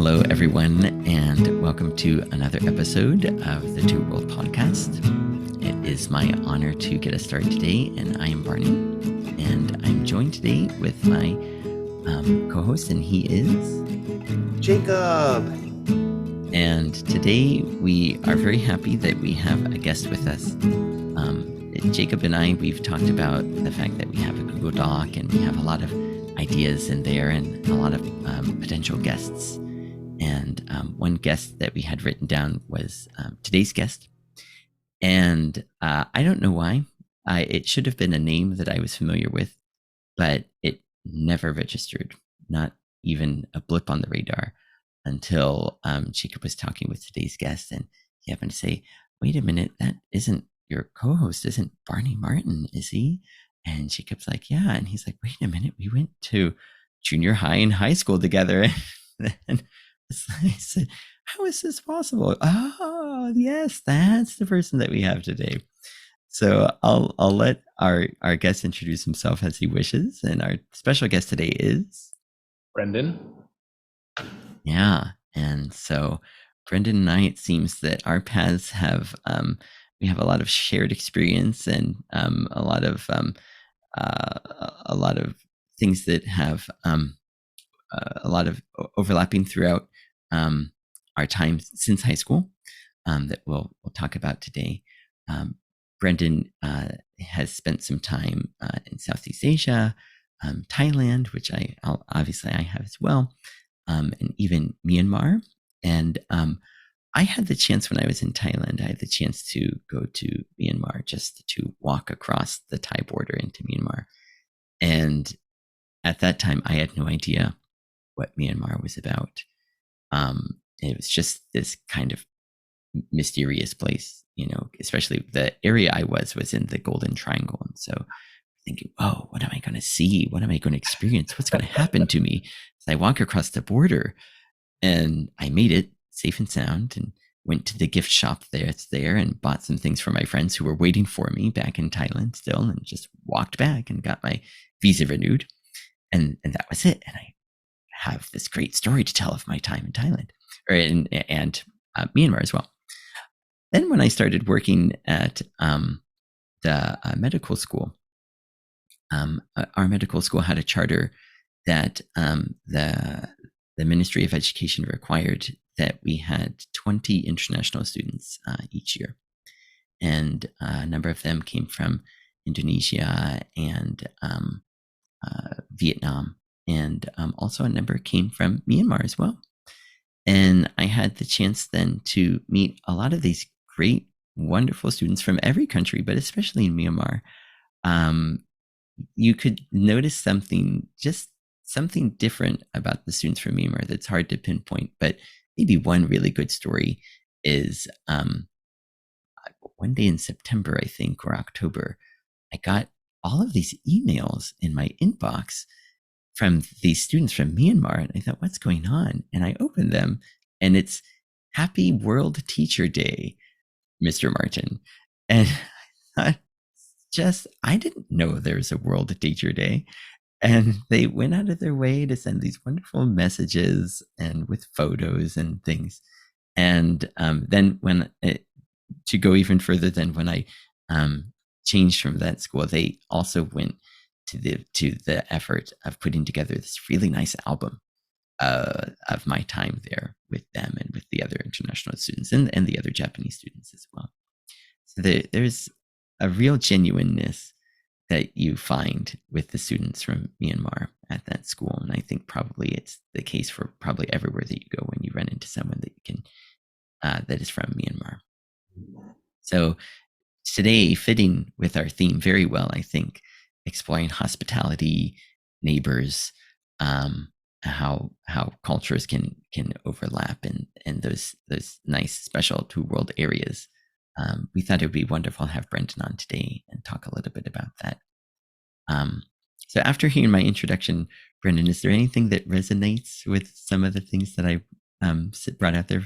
Hello, everyone, and welcome to another episode of the Two World Podcast. It is my honor to get us started today, and I am Barney, and I'm joined today with my co-host, and he is Jacob. And today we are very happy that we have a guest with us. Jacob and I, we've talked about the fact that we have a Google Doc and we have a lot of ideas in there and a lot of potential guests. And one guest that we had written down was today's guest. And I don't know why. It should have been a name that I was familiar with, but it never registered, not even a blip on the radar, until Jacob was talking with today's guest. And he happened to say, wait a minute, that isn't your co-host, isn't Barney Martin, is he? And Jacob's like, yeah. And he's like, wait a minute, we went to junior high and high school together. And I said, how is this possible? Oh, yes, that's the person that we have today. So I'll let our guest introduce himself as he wishes. And our special guest today is Brendan. Yeah. And so Brendan and I, it seems that our paths have, we have a lot of shared experience and a lot of things that have a lot of overlapping throughout our time since high school that we'll talk about today. Brendan has spent some time in Southeast Asia, Thailand, which I have as well, and even Myanmar. And I had the chance when I was in Thailand, I had the chance to go to Myanmar just to walk across the Thai border into Myanmar. And at that time, I had no idea what Myanmar was about. It was just this kind of mysterious place, especially the area I was in the Golden Triangle. And so thinking, oh, what am I going to see? What am I going to experience? What's going to happen to me as I walk across the border? And I made it safe and sound and went to the gift shop there and bought some things for my friends who were waiting for me back in Thailand still, and just walked back and got my visa renewed. And that was it. And I have this great story to tell of my time in Thailand and Myanmar as well. Then when I started working at the medical school, our medical school had a charter that the Ministry of Education required that we had 20 international students each year. And a number of them came from Indonesia and Vietnam. And also a number came from Myanmar as well. And I had the chance then to meet a lot of these great, wonderful students from every country, but especially in Myanmar. You could notice something different about the students from Myanmar that's hard to pinpoint. But maybe one really good story is one day in September, I think, or October, I got all of these emails in my inbox from these students from Myanmar. And I thought, what's going on? And I opened them and it's Happy World Teacher Day, Mr. Martin. And I didn't know there was a World Teacher Day. And they went out of their way to send these wonderful messages and with photos and things. And then to go even further than when I changed from that school, they also went to the effort of putting together this really nice album of my time there with them and with the other international students and the other Japanese students as well. So there's a real genuineness that you find with the students from Myanmar at that school. And I think probably it's the case for probably everywhere that you go when you run into someone that you can, that is from Myanmar. So today, fitting with our theme very well, I think, exploring hospitality, neighbors, how cultures can overlap in those nice special two world areas. We thought it would be wonderful to have Brendan on today and talk a little bit about that. So after hearing my introduction, Brendan, is there anything that resonates with some of the things that I brought out there?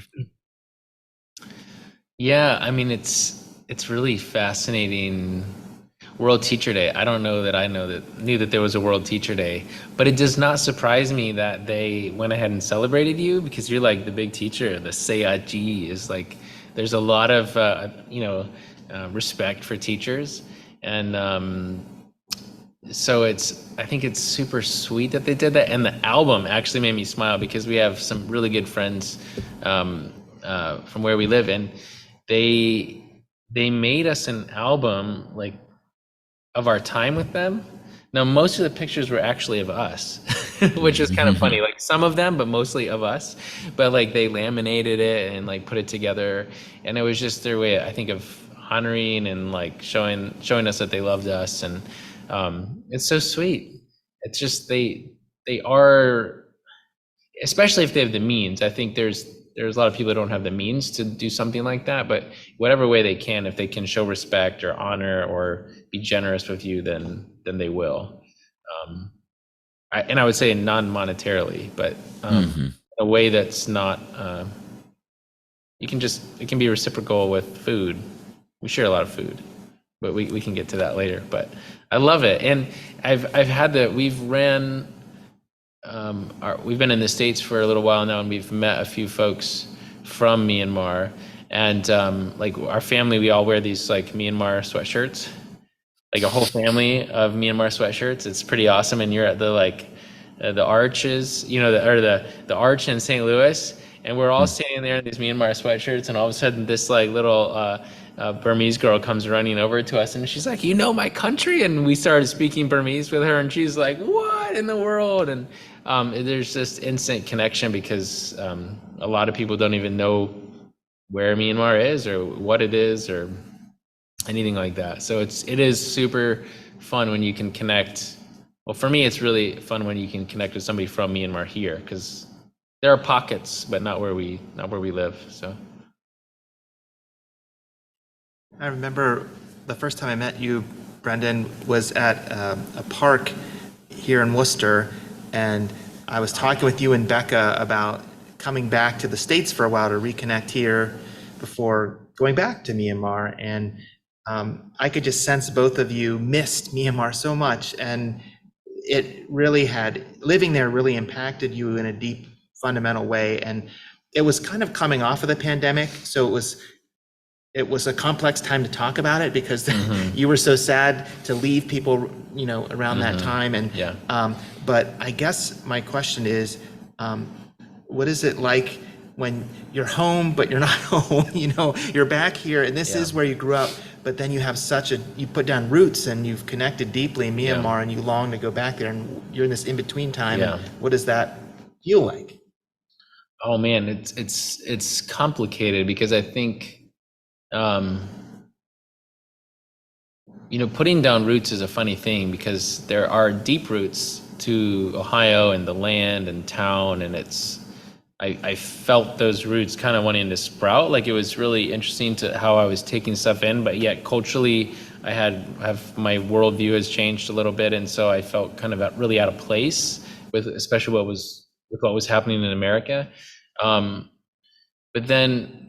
Yeah, I mean, it's really fascinating. World Teacher Day. I don't know that knew that there was a World Teacher Day, but it does not surprise me that they went ahead and celebrated you, because you're like the big teacher. The Seiyaji is like, there's a lot of respect for teachers, and so I think it's super sweet that they did that. And the album actually made me smile, because we have some really good friends from where we live, and they made us an album like of our time with them. Now, most of the pictures were actually of us, which is kind of funny. Like some of them, but mostly of us. But like they laminated it and like put it together, and it was just their way, I think, of honoring and like showing us that they loved us. And it's so sweet. It's just they are, especially if they have the means. I think there's a lot of people that don't have the means to do something like that, but whatever way they can, if they can show respect or honor or be generous with you, then they will. I would say non-monetarily, but a way that's not, it can be reciprocal with food. We share a lot of food, but we can get to that later. But I love it. And we've been in the States for a little while now, and we've met a few folks from Myanmar, and like our family, we all wear these like Myanmar sweatshirts, like a whole family of Myanmar sweatshirts. It's pretty awesome. And you're at the arches, the arch in St. Louis, and we're all standing there in these Myanmar sweatshirts, and all of a sudden this like little Burmese girl comes running over to us, and she's like, "You know my country?" And we started speaking Burmese with her, and she's like, "What in the world?" And there's this instant connection, because a lot of people don't even know where Myanmar is or what it is or anything like that. So it is super fun when you can connect. Well, for me, it's really fun when you can connect with somebody from Myanmar here, because there are pockets, but not where we live. So I remember the first time I met you, Brendan, was at a park here in Worcester, and I was talking with you and Becca about coming back to the States for a while to reconnect here before going back to Myanmar. And I could just sense both of you missed Myanmar so much, and it really living there really impacted you in a deep, fundamental way. And it was kind of coming off of the pandemic, so it was a complex time to talk about it, because you were so sad to leave people, around that time. And but I guess my question is, what is it like when you're home but you're not home? You're back here, and this is where you grew up, but then you have you put down roots, and you've connected deeply in Myanmar, and you long to go back there, and you're in this in-between time. And what does that feel like? Oh man, it's complicated, because I think putting down roots is a funny thing, because there are deep roots to Ohio and the land and town, and I felt those roots kind of wanting to sprout. Like, it was really interesting to how I was taking stuff in, but yet culturally I have my worldview has changed a little bit, and so I felt kind of really out of place with especially what was happening in America. But then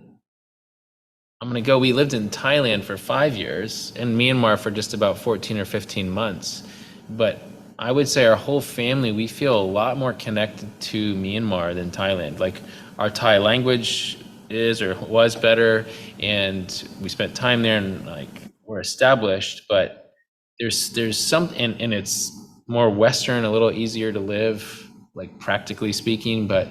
we lived in Thailand for 5 years, and Myanmar for just about 14 or 15 months. But I would say our whole family, we feel a lot more connected to Myanmar than Thailand. Like, our Thai language was better, and we spent time there, and like we're established, but there's some, and it's more Western, a little easier to live, like practically speaking. But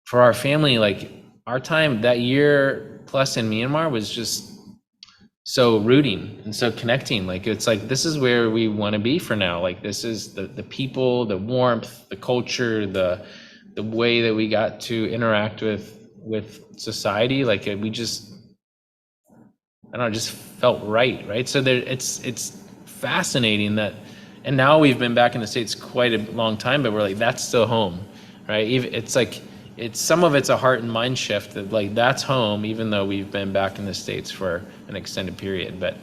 for our family, like our time that year plus in Myanmar was just so rooting and so connecting. Like, it's like, this is where we want to be for now. Like, this is the people, the warmth, the culture, the way that we got to interact with society. Like, we just, I don't know, just felt right. So it's fascinating that, and now we've been back in the States quite a long time, but we're like, that's still home, right? It's like, some of it's a heart and mind shift that, like, that's home, even though we've been back in the States for an extended period. But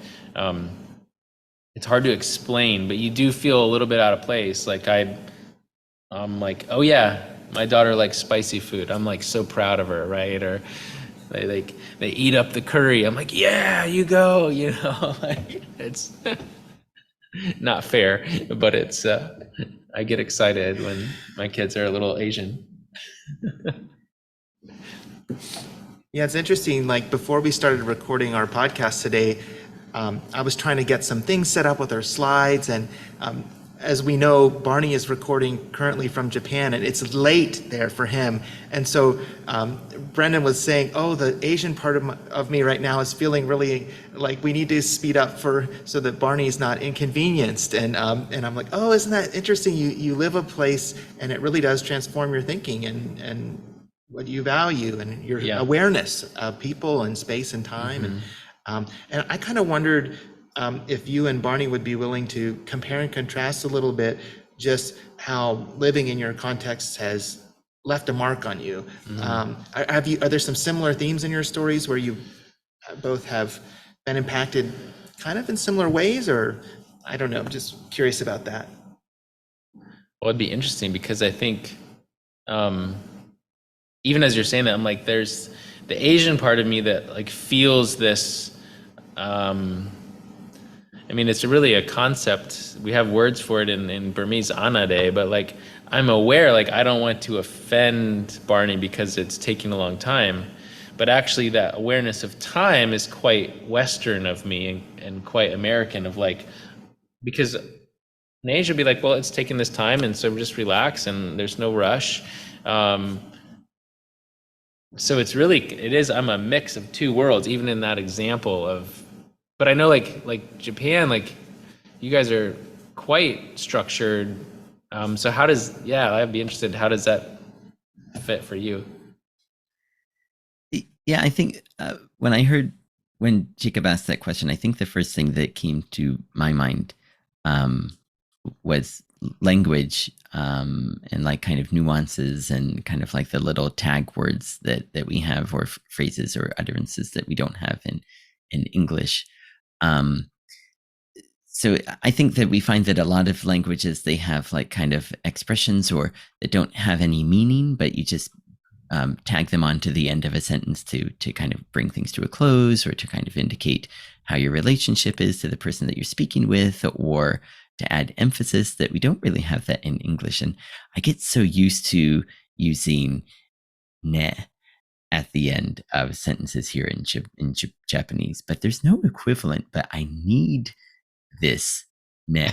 it's hard to explain, but you do feel a little bit out of place. Like, I'm like, oh yeah, my daughter likes spicy food. I'm like so proud of her, right? Or they eat up the curry. I'm like, yeah, you go, like, it's not fair, but it's I get excited when my kids are a little Asian. Yeah, it's interesting. Like before we started recording our podcast today, I was trying to get some things set up with our slides. And as we know, Barney is recording currently from Japan and it's late there for him. And so Brendan was saying, oh, the Asian part of me right now is feeling really like we need to speed up so that Barney's not inconvenienced. And I'm like, oh, isn't that interesting? You live a place and it really does transform your thinking and what you value and your awareness of people and space and time. And I kind of wondered if you and Barney would be willing to compare and contrast a little bit just how living in your context has left a mark on you. Are there some similar themes in your stories where you both have been impacted kind of in similar ways, or I don't know, I'm just curious about that. Well, it'd be interesting because I think even as you're saying that, I'm like, there's the Asian part of me that like feels this. I mean, it's really a concept. We have words for it in Burmese, anade, but like I'm aware, like I don't want to offend Barney because it's taking a long time. But actually that awareness of time is quite Western of me and quite American of like, because in Asia be like, well, it's taking this time and so just relax and there's no rush. So it's really, I'm a mix of two worlds, even in that example of, but I know like Japan, like you guys are quite structured. So I'd be interested, how does that fit for you? Yeah, I think when Jacob asked that question, I think the first thing that came to my mind was language and like kind of nuances and kind of like the little tag words that we have or phrases or utterances that we don't have in English. So I think that we find that a lot of languages, they have like kind of expressions or that don't have any meaning, but you just tag them onto the end of a sentence to kind of bring things to a close or to kind of indicate how your relationship is to the person that you're speaking with, or to add emphasis that we don't really have that in English. And I get so used to using ne at the end of sentences here in Japanese, but there's no equivalent, but I need this ne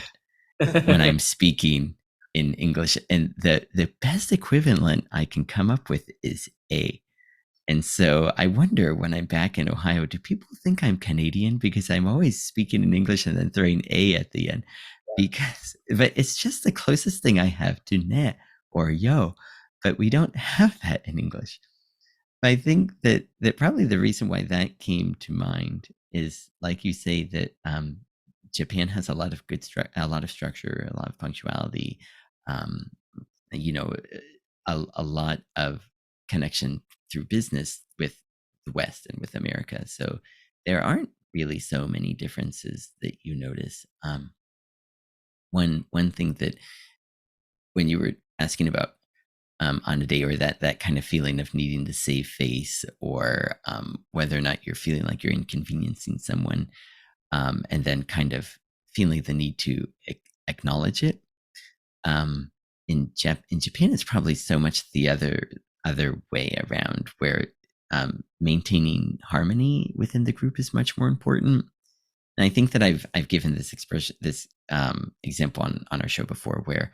when I'm speaking in English. And the best equivalent I can come up with is a. And so I wonder when I'm back in Ohio, do people think I'm Canadian because I'm always speaking in English and then throwing a at the end? But it's just the closest thing I have to ne or yo, but we don't have that in English. I think that probably the reason why that came to mind is, like you say, that Japan has a lot of a lot of structure, a lot of punctuality, a lot of connection through business with the West and with America. So there aren't really so many differences that you notice. One thing that when you were asking about on a day, or that kind of feeling of needing to save face, or whether or not you're feeling like you're inconveniencing someone, and then kind of feeling the need to acknowledge it. In Japan, it's probably so much the other way around, where maintaining harmony within the group is much more important. And I think that I've given this example on our show before, where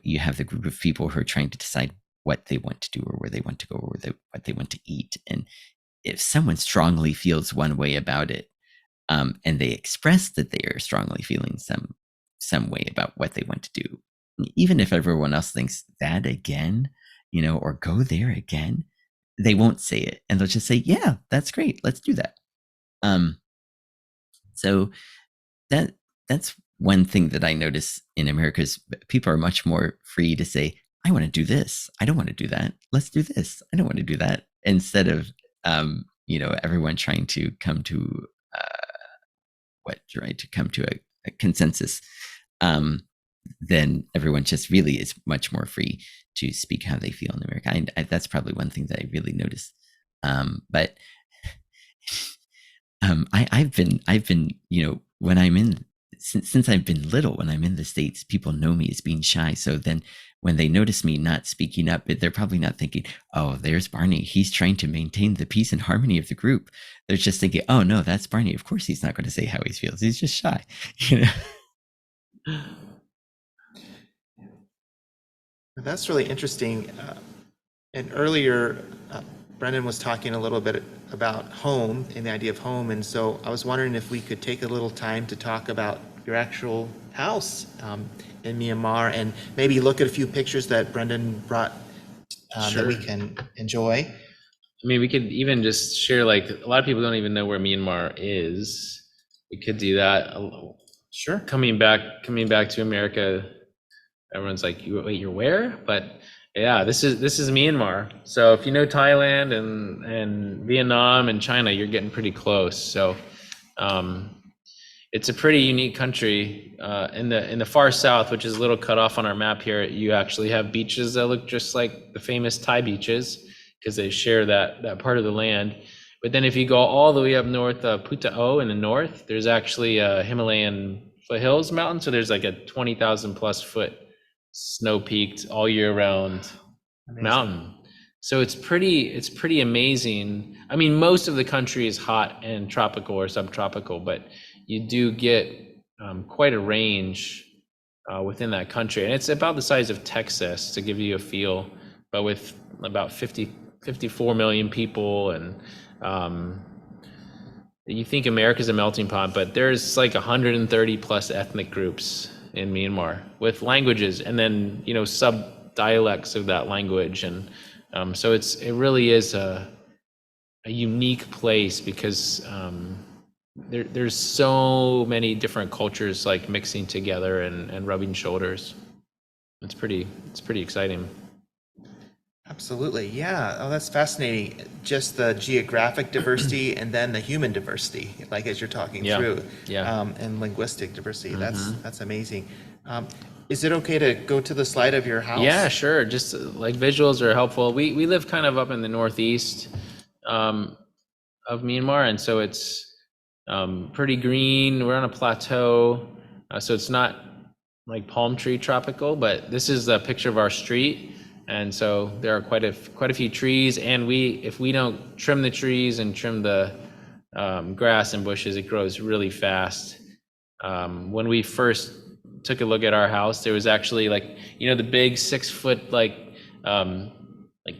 you have the group of people who are trying to decide what they want to do, or where they want to go, or what they want to eat. And if someone strongly feels one way about it, and they express that they are strongly feeling some way about what they want to do, even if everyone else thinks that again, or go there again, they won't say it, and they'll just say, yeah, that's great, let's do that. So that's one thing that I notice in America is people are much more free to say, I want to do this, I don't want to do that, let's do this, I don't want to do that, instead of everyone trying to come to a consensus. Then everyone just really is much more free to speak how they feel in America. That's probably one thing that I really notice. But I've been when I'm in since I've been little, when I'm in the States, people know me as being shy. So then when they notice me not speaking up, they're probably not thinking, oh, there's Barney. He's trying to maintain the peace and harmony of the group. They're just thinking, oh, no, that's Barney. Of course, he's not going to say how he feels. He's just shy. That's really interesting. And earlier, Brendan was talking a little bit about home and the idea of home. And so I was wondering if we could take a little time to talk about your actual house in Myanmar and maybe look at a few pictures that Brendan brought that we can enjoy. I mean, we could even just share, like, a lot of people don't even know where Myanmar is. We could do that. Sure. Coming back to America, everyone's like, wait, you're where? But yeah, this is Myanmar. So if you know Thailand and Vietnam and China, you're getting pretty close. So it's a pretty unique country. In the far south, which is a little cut off on our map here, you actually have beaches that look just like the famous Thai beaches because they share that part of the land. But then if you go all the way up north, Putao in the north, there's actually a Himalayan foothills mountain. So there's like a 20,000 plus foot snow peaked all year round mountain. So it's pretty amazing. I mean, most of the country is hot and tropical or subtropical, but you do get quite a range within that country. And it's about the size of Texas, to give you a feel, but with about 54 million people. And you think America's a melting pot, but there's like 130 plus ethnic groups in Myanmar with languages, and then sub dialects of that language. And so it really is a unique place because there's so many different cultures like mixing together and rubbing shoulders. It's pretty exciting. Absolutely. Yeah. Oh, that's fascinating. Just the geographic diversity and then the human diversity, like as you're talking through, and linguistic diversity. That's amazing. Is it okay to go to the slide of your house? Yeah, sure. Just like visuals are helpful. We live kind of up in the northeast of Myanmar, and so it's pretty green. We're on a plateau, so it's not like palm tree tropical, but this is a picture of our street. And so there are quite a few trees, and if we don't trim the trees and trim the grass and bushes, it grows really fast. When we first took a look at our house, there was actually the big 6 foot like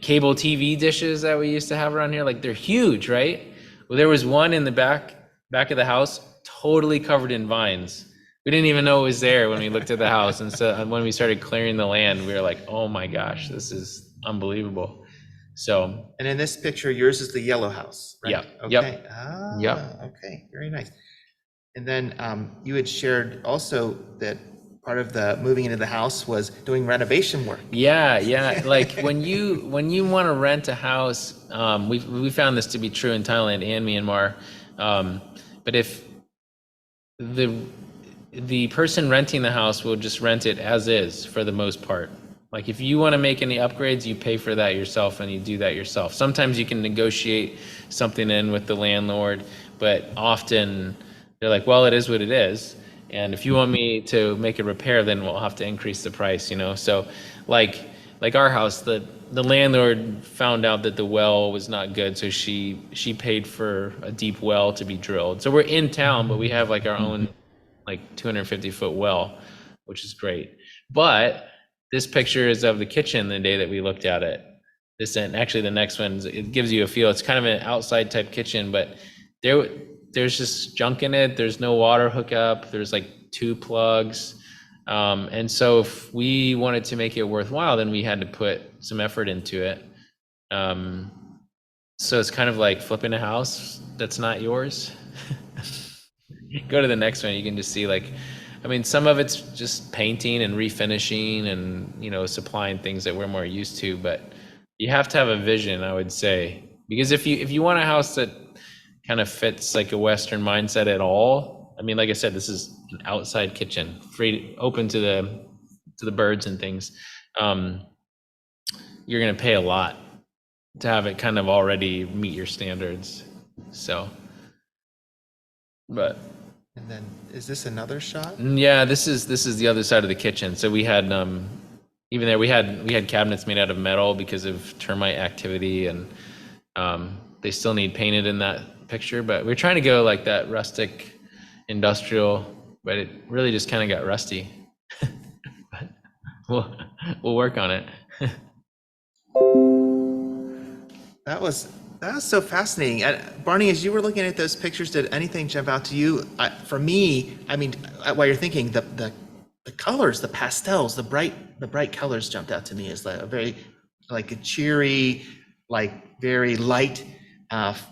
cable TV dishes that we used to have around here. Like, they're huge, right? Well, there was one in the back of the house totally covered in vines. We didn't even know it was there when we looked at the house. And so when we started clearing the land, we were like, oh my gosh, this is unbelievable. So. And in this picture, yours is the yellow house, right? Yeah. Okay. Yep. Okay. Very nice. And then you had shared also that part of the moving into the house was doing renovation work. Yeah. Like when you want to rent a house, we found this to be true in Thailand and Myanmar. But if the person renting the house will just rent it as is for the most part. Like, if you want to make any upgrades, you pay for that yourself and you do that yourself. Sometimes you can negotiate something in with the landlord, but often they're like, well, it is what it is. And if you want me to make a repair, then we'll have to increase the price, So like our house, the landlord found out that the well was not good, so she paid for a deep well to be drilled. So we're in town, but we have like our own 250 foot well, which is great. But this picture is of the kitchen the day that we looked at it. And actually the next one, it gives you a feel. It's kind of an outside type kitchen, but there's just junk in it. There's no water hookup. There's like 2 plugs. And so if we wanted to make it worthwhile, then we had to put some effort into it. So it's kind of like flipping a house that's not yours. Go to the next one, you can just see some of it's just painting and refinishing and supplying things that we're more used to, but you have to have a vision, I would say, because if you want a house that kind of fits like a Western mindset at all, I mean, like I said, this is an outside kitchen, free, open to the birds and things. You're gonna pay a lot to have it kind of already meet your standards. So, but And then, is this another shot? Yeah, this is the other side of the kitchen. So we had even there we had cabinets made out of metal because of termite activity, and they still need painted in that picture. But we're trying to go like that rustic, industrial, but it really just kind of got rusty. But we'll we'll work on it. That was so fascinating. Barney, as you were looking at those pictures, did anything jump out to you? For me, I mean, while you're thinking, the colors, the pastels, the bright colors jumped out to me as like a very like a cheery, like very light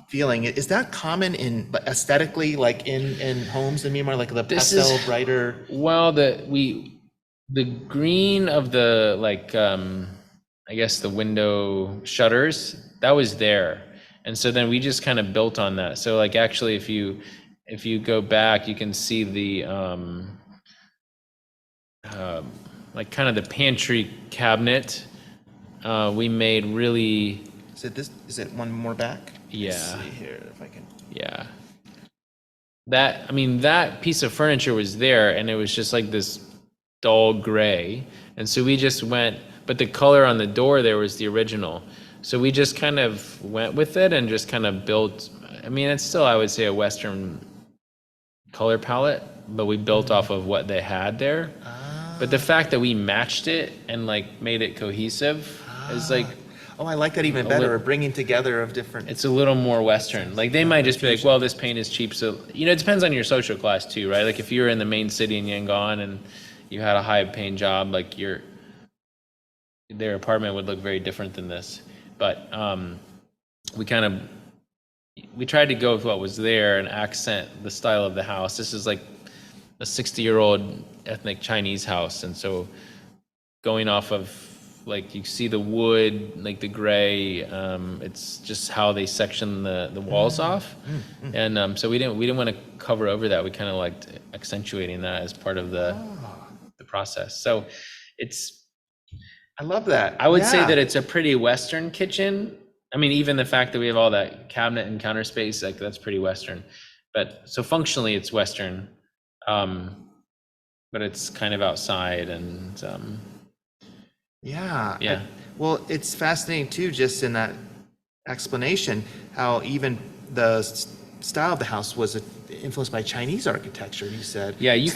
feeling. Is that common in aesthetically, like in homes in Myanmar, like the This pastel is brighter? well the green of the like I guess the window shutters that was there, and so then we just kind of built on that. So like actually if you go back you can see the like kind of the pantry cabinet we made really. Is it this? Is it one more back? Yeah. Let's see here if I can. Yeah. That, I mean, that piece of furniture was there and it was just like this dull gray. And so we just went, but the color on the door there was the original. So we just kind of went with it and just kind of built, I mean, it's still, I would say, a Western color palette, but we built off of what they had there. But the fact that we matched it and like made it cohesive is like, Oh, I like that even better. Bringing together of different. it's a little more Western. Like they might just be like, well, this paint is cheap. So, you know, it depends on your social class too, right? Like if you were in the main city in Yangon and you had a high paying job, like their apartment would look very different than this. But we tried to go with what was there and accent the style of the house. This is like a 60-year-old ethnic Chinese house. And so going off of, like you see the wood, like the gray, it's just how they section the walls off. And so we didn't want to cover over that. We kind of liked accentuating that as part of the process. So I love that. I would say Yeah. that it's a pretty Western kitchen. I mean, even the fact that we have all that cabinet and counter space, like that's pretty Western. But so functionally it's Western, but it's kind of outside and Yeah. Yeah. Well, it's fascinating too, just in that explanation, how even the style of the house was influenced by Chinese architecture, you said. yeah, you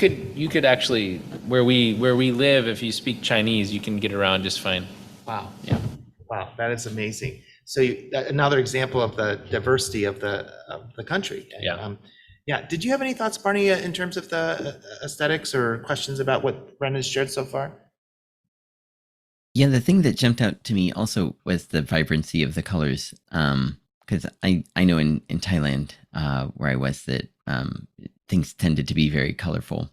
could actually where we live, if you speak Chinese, you can get around just fine. Wow. Yeah. Wow, that is amazing. So another example of the diversity of the country. Yeah. Yeah. Did you have any thoughts, Barney, in terms of the aesthetics or questions about what Brendan's shared so far? Yeah, the thing that jumped out to me also was the vibrancy of the colors. Because I know in Thailand, where I was, that things tended to be very colorful.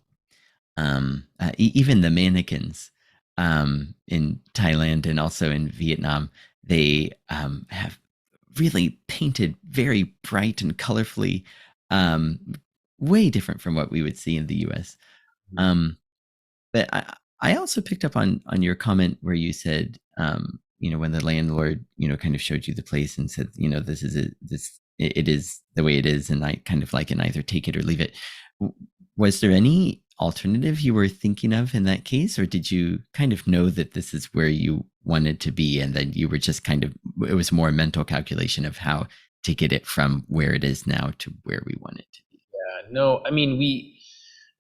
Even the mannequins in Thailand and also in Vietnam, they have really painted very bright and colorfully, way different from what we would see in the US. But I also picked up on your comment where you said, when the landlord, kind of showed you the place and said, it is the way it is, and I kind of like it, and either take it or leave it. Was there any alternative you were thinking of in that case, or did you kind of know that this is where you wanted to be, and then you were just it was more a mental calculation of how to get it from where it is now to where we want it to be? Yeah, no, I mean, we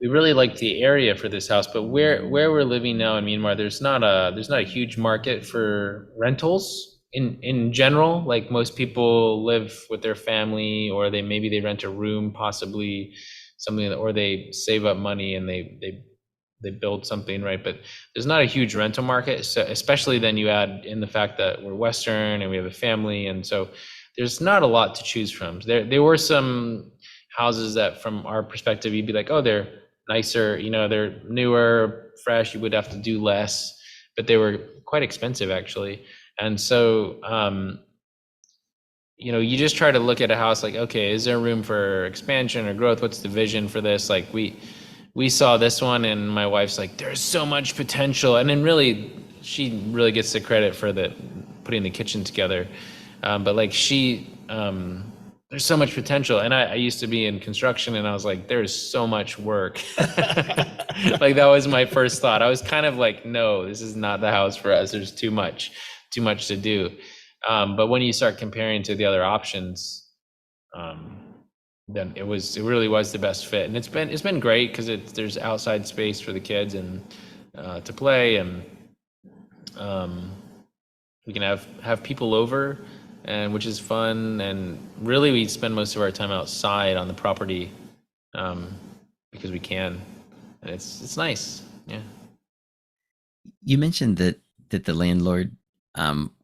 really like the area for this house, but where we're living now in Myanmar, there's not a huge market for rentals in general. Like most people live with their family, or maybe they rent a room, possibly something, or they save up money and they build something, right? But there's not a huge rental market, so especially then you add in the fact that we're Western and we have a family, and so there's not a lot to choose from. There were some houses that from our perspective you'd be like, oh, they're nicer, they're newer, fresh, you would have to do less, but they were quite expensive actually. And so you just try to look at a house like, okay, is there room for expansion or growth? What's the vision for this? Like we saw this one and my wife's like, there's so much potential, and then really she really gets the credit for putting the kitchen together, but like she there's so much potential. And I used to be in construction, and I was like, there's so much work. Like that was my first thought. I was kind of like, no, this is not the house for us. There's too much to do. But when you start comparing to the other options, then it really was the best fit. And it's been great because there's outside space for the kids and to play, and we can have people over, and which is fun. And really, we spend most of our time outside on the property because we can, and it's nice. Yeah. You mentioned that the landlord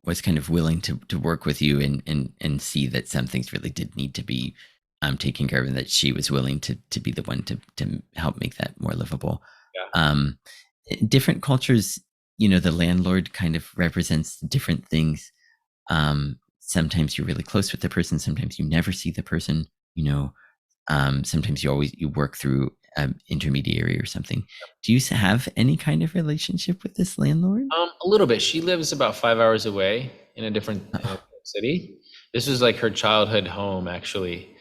was kind of willing to work with you and see that some things really did need to be taken care of, and that she was willing to be the one to help make that more livable. Yeah. Different cultures, the landlord kind of represents different things. Sometimes you're really close with the person, sometimes you never see the person, sometimes you work through intermediary or something. Do you have any kind of relationship with this landlord? A little bit. She lives about 5 hours away in a different city. This was like her childhood home, actually.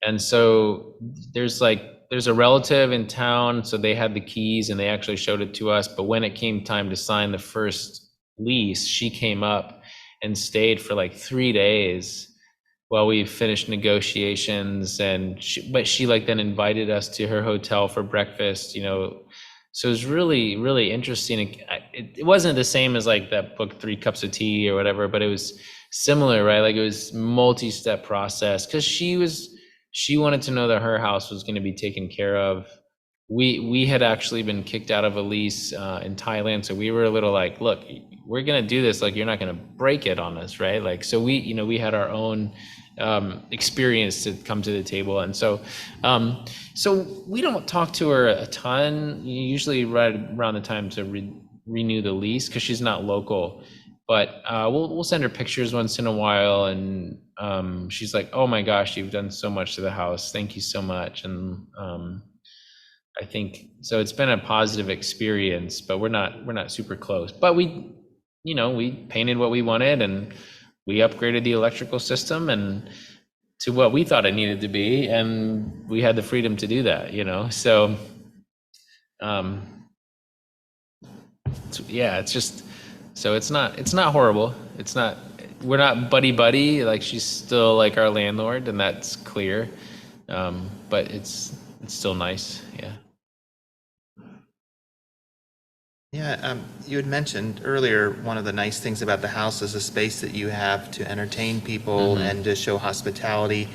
And so there's a relative in town, so they had the keys and they actually showed it to us. But when it came time to sign the first lease, she came up and stayed for like 3 days while we finished negotiations. And she like then invited us to her hotel for breakfast, So it was really, really interesting. It wasn't the same as like that book, 3 Cups of Tea or whatever, but it was similar, right? Like it was multi-step process because she wanted to know that her house was going to be taken care of. We had actually been kicked out of a lease in Thailand, so we were a little like, look, we're going to do this, like you're not going to break it on us, right? Like, so we had our own experience to come to the table. And so we don't talk to her a ton, usually right around the time to renew the lease, because she's not local. But we'll send her pictures once in a while, and she's like, oh my gosh, you've done so much to the house, thank you so much. And I think so it's been a positive experience, but we're not super close. But we painted what we wanted, and we upgraded the electrical system and to what we thought it needed to be, and we had the freedom to do that, So yeah, it's just, so it's not horrible. We're not buddy, like she's still like our landlord, and that's clear. But it's still nice. Yeah. Yeah, you had mentioned earlier one of the nice things about the house is the space that you have to entertain people and to show hospitality.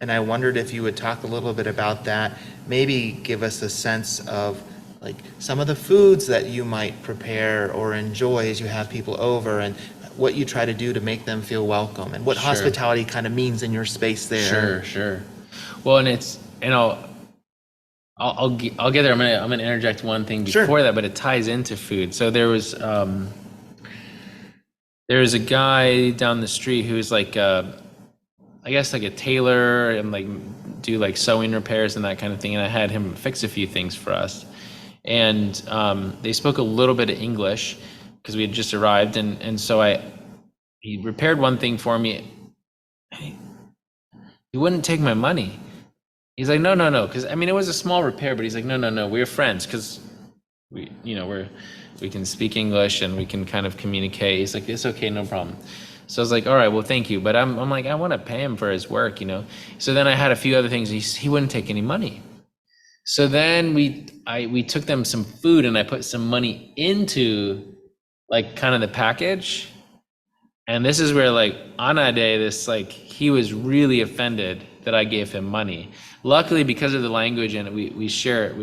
And I wondered if you would talk a little bit about that, maybe give us a sense of like some of the foods that you might prepare or enjoy as you have people over, and what you try to do to make them feel welcome, and what hospitality kind of means in your space there. Sure. Well, I'll get there. I'm gonna interject one thing before that, but it ties into food. So there was a guy down the street who's like I guess like a tailor, and like do like sewing repairs and that kind of thing. And I had him fix a few things for us. And they spoke a little bit of English because we had just arrived, and so he repaired one thing for me. He wouldn't take my money. He's like, no, because I mean it was a small repair, but he's like, no, we're friends because we can speak English and we can kind of communicate. He's like, it's okay, no problem. So I was like, all right, well, thank you, but I'm like, I want to pay him for his work, So then I had a few other things. He wouldn't take any money. So then we took them some food, and I put some money into like kind of the package. And this is where like Anade, this like he was really offended that I gave him money. Luckily, because of the language and we share it,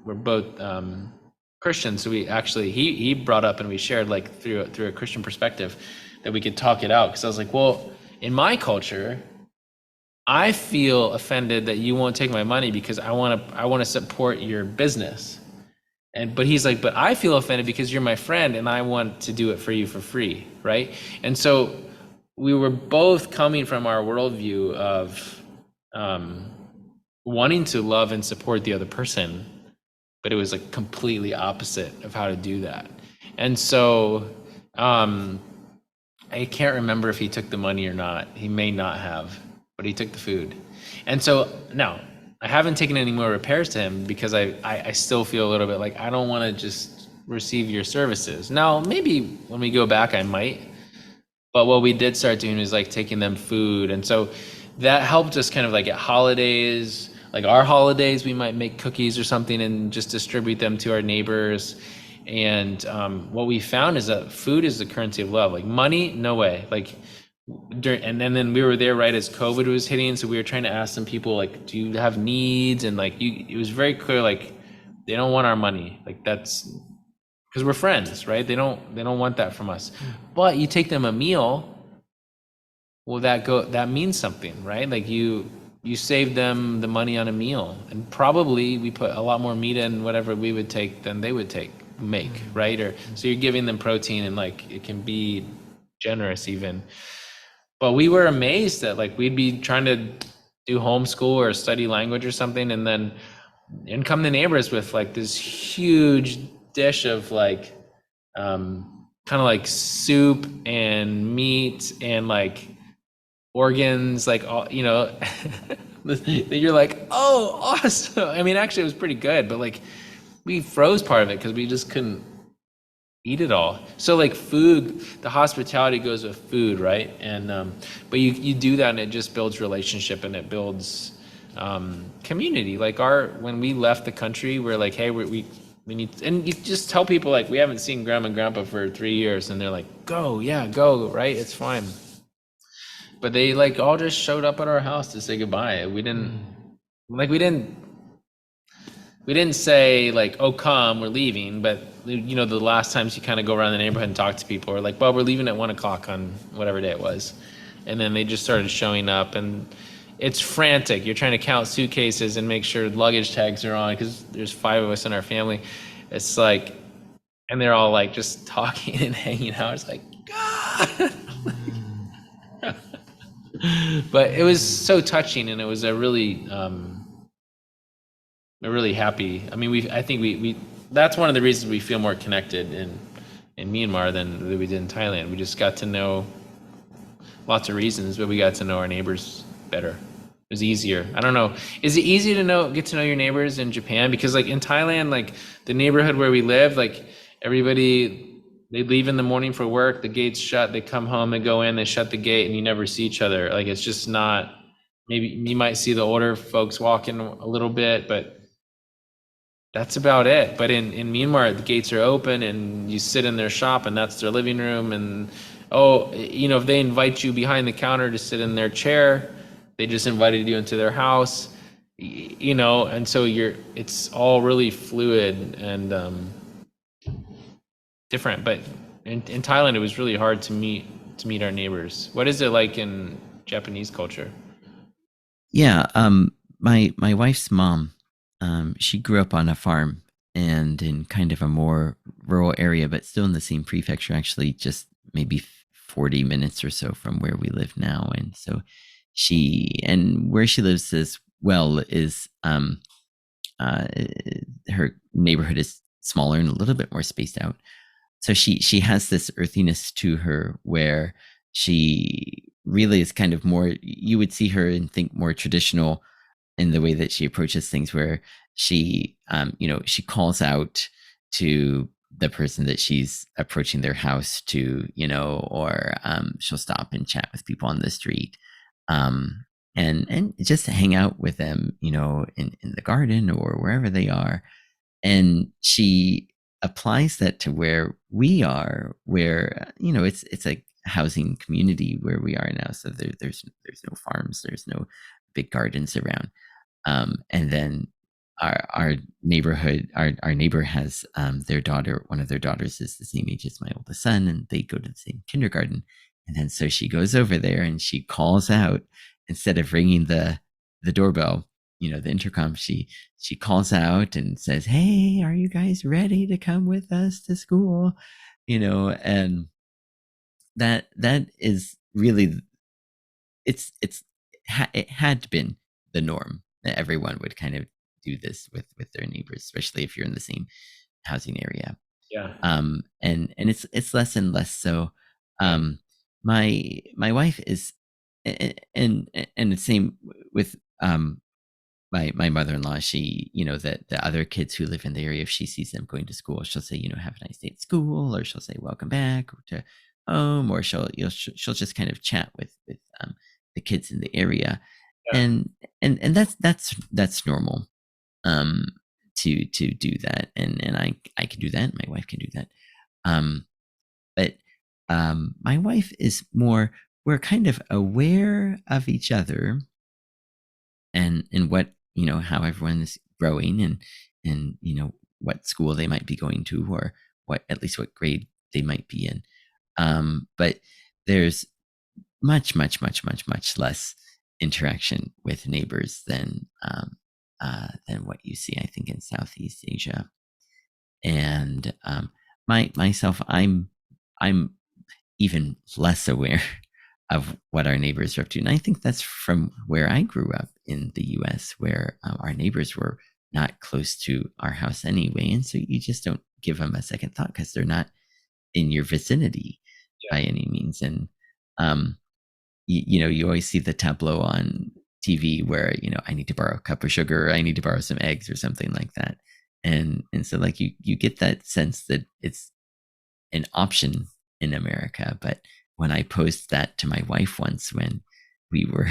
we're both Christians, so we actually he brought up and we shared like through a Christian perspective that we could talk it out. Because I was like, well, in my culture, I feel offended that you won't take my money because I want to support your business. But he's like, but I feel offended because you're my friend and I want to do it for you for free, right? And so we were both coming from our worldview of wanting to love and support the other person, but it was like completely opposite of how to do that. And so I can't remember if he took the money or not. He may not have, but he took the food. And so now I haven't taken any more repairs to him because I still feel a little bit like I don't want to just receive your services. Now, maybe when we go back, I might. But what we did start doing was like taking them food. And so that helped us kind of like at holidays, like our holidays, we might make cookies or something and just distribute them to our neighbors. And what we found is that food is the currency of love. Like money, no way. Like and then we were there right as COVID was hitting, so we were trying to ask some people like, do you have needs? And like it was very clear like they don't want our money. Like that's because we're friends, right? They don't want that from us. But you take them a meal, well that means something, right? Like you save them the money on a meal, and probably we put a lot more meat in whatever we would take than they would make, right? Or so you're giving them protein, and like it can be generous even. But we were amazed that like we'd be trying to do homeschool or study language or something, and then come the neighbors with like this huge dish of like kind of like soup and meat and like organs, like all, you're like, oh, awesome. I mean, actually it was pretty good, but like we froze part of it because we just couldn't eat it all. So like food, the hospitality goes with food, right? And but you do that and it just builds relationship and it builds community. Like when we left the country, we're like, hey, we need, and you just tell people like we haven't seen grandma and grandpa for 3 years, and they're like, go, right, it's fine. But they like all just showed up at our house to say goodbye. We didn't say like, oh, come, we're leaving. But the last times you kind of go around the neighborhood and talk to people, or like, well, we're leaving at 1:00 on whatever day it was. And then they just started showing up, and it's frantic. You're trying to count suitcases and make sure luggage tags are on because there's 5 of us in our family. It's like, and they're all like just talking and hanging out. It's like, God. But it was so touching, and it was a really happy. I mean, I think we that's one of the reasons we feel more connected in Myanmar than we did in Thailand. We just got to know lots of reasons, but we got to know our neighbors better. It was easier. I don't know. Is it easy to get to know your neighbors in Japan? Because like in Thailand, like the neighborhood where we live, like everybody, they leave in the morning for work, the gate's shut, they come home, they go in, they shut the gate, and you never see each other. Like it's just not, maybe you might see the older folks walking a little bit, but that's about it. But in Myanmar, the gates are open and you sit in their shop and that's their living room. And if they invite you behind the counter to sit in their chair, they just invited you into their house, and so it's all really fluid and different. But in Thailand, it was really hard to meet our neighbors. What is it like in Japanese culture? Yeah, my wife's mom, she grew up on a farm and in kind of a more rural area, but still in the same prefecture, actually just maybe 40 minutes or so from where we live now. And so where she lives as well is her neighborhood is smaller and a little bit more spaced out. So she has this earthiness to her where she really is kind of more, you would see her and think more traditional in the way that she approaches things, where she she calls out to the person that she's approaching their house to, or she'll stop and chat with people on the street, and just hang out with them, in the garden or wherever they are. And she applies that to where we are, where it's a housing community where we are now. So there's no farms, there's no big gardens around. And then our neighborhood, our neighbor has their daughter. One of their daughters is the same age as my oldest son, and they go to the same kindergarten. And then so she goes over there and she calls out, instead of ringing the doorbell, the intercom. She calls out and says, "Hey, are you guys ready to come with us to school?" And that is really, it had been the norm that everyone would kind of do this with their neighbors, especially if you're in the same housing area. Yeah. And it's less and less so. My wife is and the same with my mother-in-law. She, the other kids who live in the area, if she sees them going to school, she'll say, have a nice day at school, or she'll say welcome back to home, or she'll just kind of chat with the kids in the area. Yeah. And that's normal, um to do that, and I can do that, my wife can do that. But my wife is more, we're kind of aware of each other, and what, how everyone is growing, and what school they might be going to, or at least what grade they might be in. But there's much, much, much, much, much less interaction with neighbors than what you see, I think, in Southeast Asia. And myself, I'm even less aware of what our neighbors are up to, and I think that's from where I grew up in the U.S., where our neighbors were not close to our house anyway, and so you just don't give them a second thought because they're not in your vicinity Yeah. by any means. And you always see the tableau on TV where, I need to borrow a cup of sugar, or I need to borrow some eggs, or something like that. And so, like, you get that sense that it's an option in America. But when I posed that to my wife once, when we were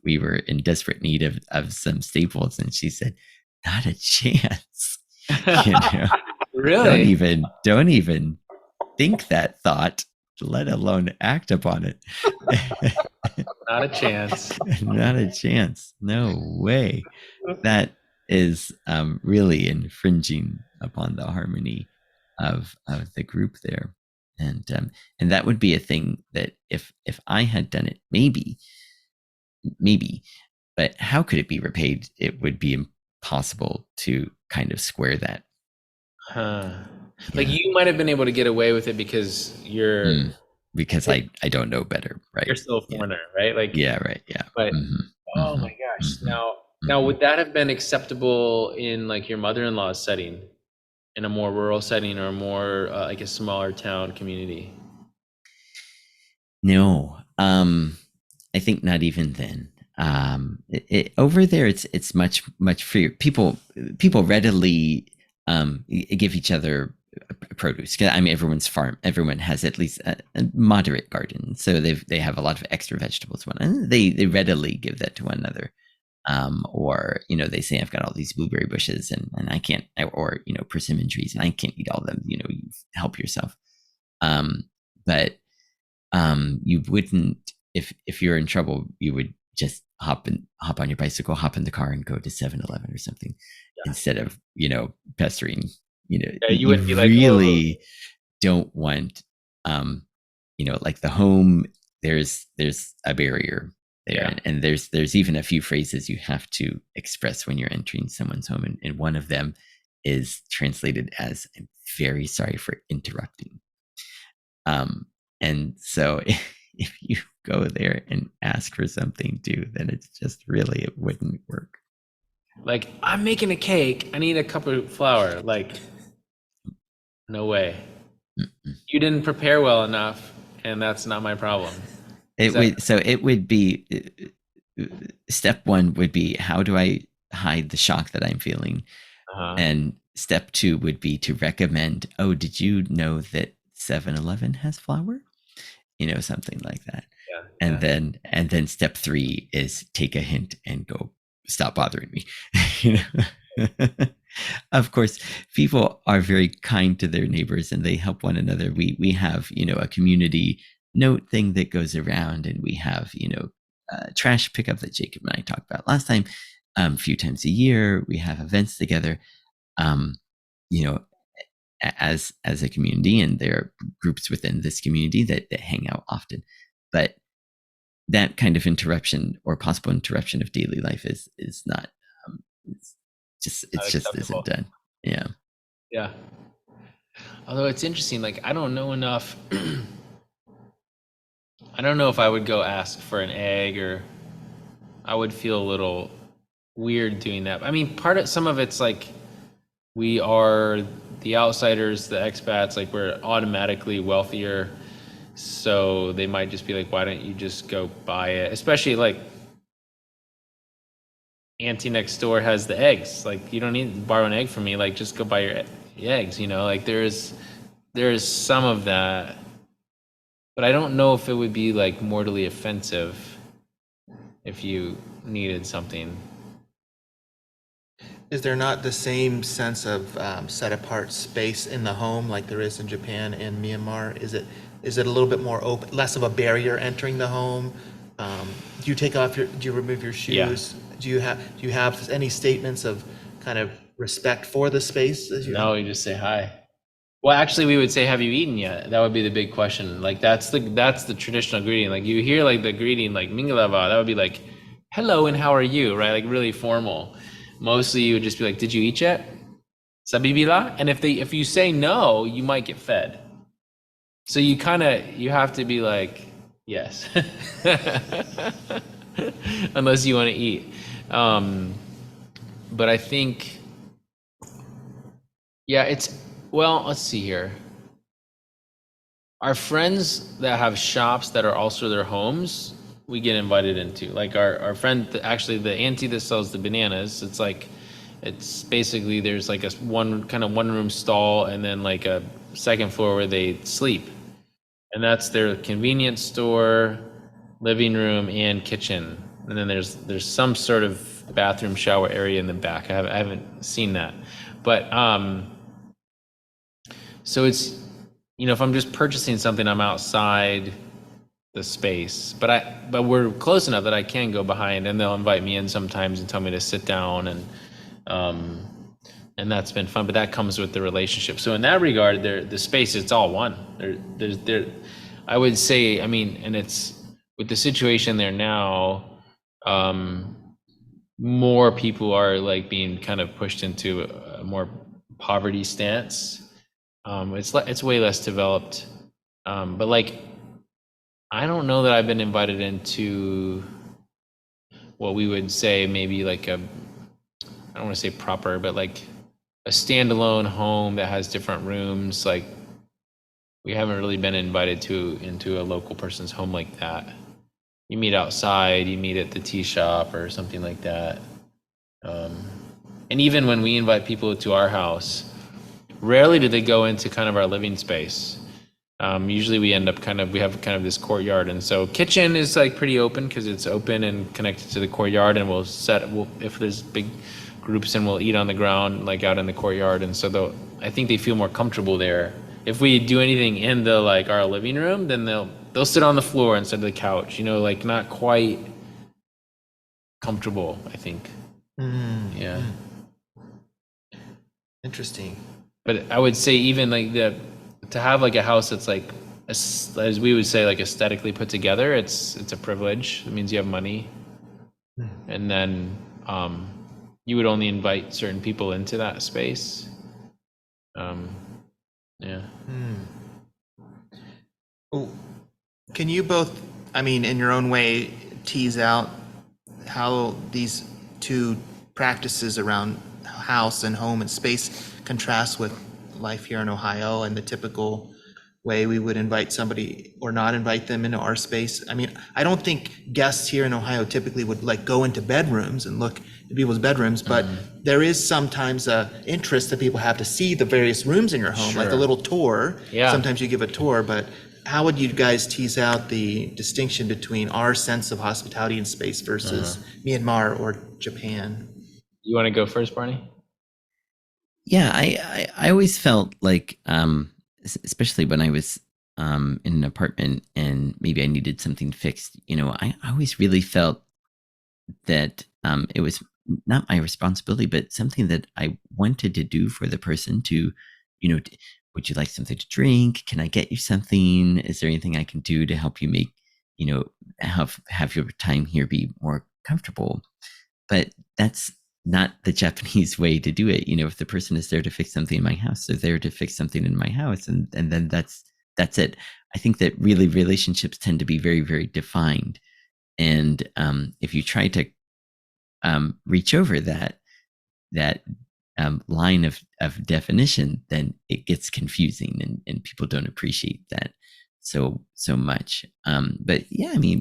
we were in desperate need of some staples, and she said, "Not a chance." you know, Really? don't even think that thought, let alone act upon it. Not a chance. Not a chance. No way. That is really infringing upon the harmony of the group there. And that would be a thing that if I had done it, maybe, but how could it be repaid? It would be impossible to kind of square that. Huh. Like, Yeah. you might have been able to get away with it because Because I don't know better, right? you're still a Yeah. foreigner, right? Like, Yeah, right. Yeah. but oh my gosh. Now would that have been acceptable in, like, your mother-in-law's setting, in a more rural setting, or a more like a smaller town community? No, I think not even then. Over there, it's much freer. People readily give each other produce. I mean, everyone has at least a moderate garden, so they have a lot of extra vegetables. And they readily give that to one another. Or they say, I've got all these blueberry bushes, and I can't, or persimmon trees, and I can't eat all of them. You help yourself. But you wouldn't, if you're in trouble, you would just hop on your bicycle, hop in the car, and go to 7-Eleven or something, instead of pestering. Yeah, you You wouldn't be like, really don't want, like the home. There's a barrier there, Yeah. and there's even a few phrases you have to express when you're entering someone's home, and one of them is translated as, "I'm very sorry for interrupting." And so if you go there and ask for something too, then it's just really, it wouldn't work. Like, I'm making a cake, I need a cup of flour. Like, no way. Mm-mm. You didn't prepare well enough, and that's not my problem. It would be, step one would be, how do I hide the shock that I'm feeling? And step two would be to recommend, oh, did you know that 7-Eleven has flour? Something like that. Yeah. And then step three is take a hint and go, stop bothering me. Of course, people are very kind to their neighbors, and they help one another. We have, a community note thing that goes around, and we have, trash pickup that Jacob and I talked about last time. A few times a year, we have events together. You know, as a community, and there are groups within this community that hang out often. But that kind of interruption, or possible interruption of daily life, is not, it's just isn't done. Yeah. Yeah. Although it's interesting, like, I don't know enough. I don't know if I would go ask for an egg, or I would feel a little weird doing that. I mean, some of it's like, we are the outsiders, the expats, like, we're automatically wealthier. So they might just be like, why don't you just go buy it? Especially like auntie next door has the eggs. Like, you don't need to borrow an egg from me. Like, just go buy your eggs, you know? Like, there is some of that. But I don't know if it would be like mortally offensive if you needed something. Is there not the same sense of set apart space in the home like there is in Japan and Myanmar? Is it a little bit more open, less of a barrier entering the home? Do you remove your shoes? Yeah. Do you have any statements of kind of respect for the space as you? No, you just say hi. Well, actually, we would say, "Have you eaten yet?" That would be the big question. Like, that's the traditional greeting. Like, you hear like the greeting, like "Mingalava," that would be like, "Hello and how are you?" Right? Like, really formal. Mostly, you would just be like, "Did you eat yet?" Sabibila? And if you say no, you might get fed. So you have to be like, yes, unless you want to eat. But I think, yeah, well, let's see here. Our friends that have shops that are also their homes, we get invited into. Like our friend, actually the auntie that sells the bananas, it's basically there's like a one room stall and then like a second floor where they sleep. And that's their convenience store, living room, and kitchen. And then there's some sort of bathroom shower area in the back. I haven't seen that. But so it's, if I'm just purchasing something, I'm outside the space. But we're close enough that I can go behind, and they'll invite me in sometimes and tell me to sit down, and that's been fun. But that comes with the relationship. So in that regard, the space, it's all one. I would say, I mean, and it's with the situation there now, more people are like being kind of pushed into a more poverty stance. It's way less developed, but like, I don't know that I've been invited into what we would say maybe like I don't want to say proper, but like a standalone home that has different rooms. Like, we haven't really been invited into a local person's home like that. You meet outside, you meet at the tea shop or something like that. And even when we invite people to our house, rarely do they go into kind of our living space. Usually we end up we have kind of this courtyard, and so kitchen is like pretty open because it's open and connected to the courtyard, and if there's big groups, and we'll eat on the ground like out in the courtyard. And so I think they feel more comfortable there. If we do anything in the like our living room, then they'll sit on the floor instead of the couch, like not quite comfortable, I think. Yeah. Interesting. But I would say even like to have like a house that's like, as we would say, like aesthetically put together, it's a privilege. It means you have money. And then you would only invite certain people into that space. Yeah. Well, can you both, I mean, in your own way, tease out how these two practices around house and home and space contrast with life here in Ohio and the typical way we would invite somebody or not invite them into our space? I mean, I don't think guests here in Ohio typically would like go into bedrooms and look at people's bedrooms, but there is sometimes a interest that people have to see the various rooms in your home, like a little tour. Yeah. Sometimes you give a tour, but how would you guys tease out the distinction between our sense of hospitality and space versus Myanmar or Japan? You want to go first, Barney? Yeah, I always felt like, especially when I was in an apartment and maybe I needed something fixed, I always really felt that it was not my responsibility, but something that I wanted to do for the person to, would you like something to drink? Can I get you something? Is there anything I can do to help you make, have your time here be more comfortable? But that's not the Japanese way to do it. If the person is there to fix something in my house, they're there to fix something in my house. And then that's it. I think that really relationships tend to be very, very defined. And if you try to reach over that line of definition, then it gets confusing and people don't appreciate that. so much. But yeah, I mean,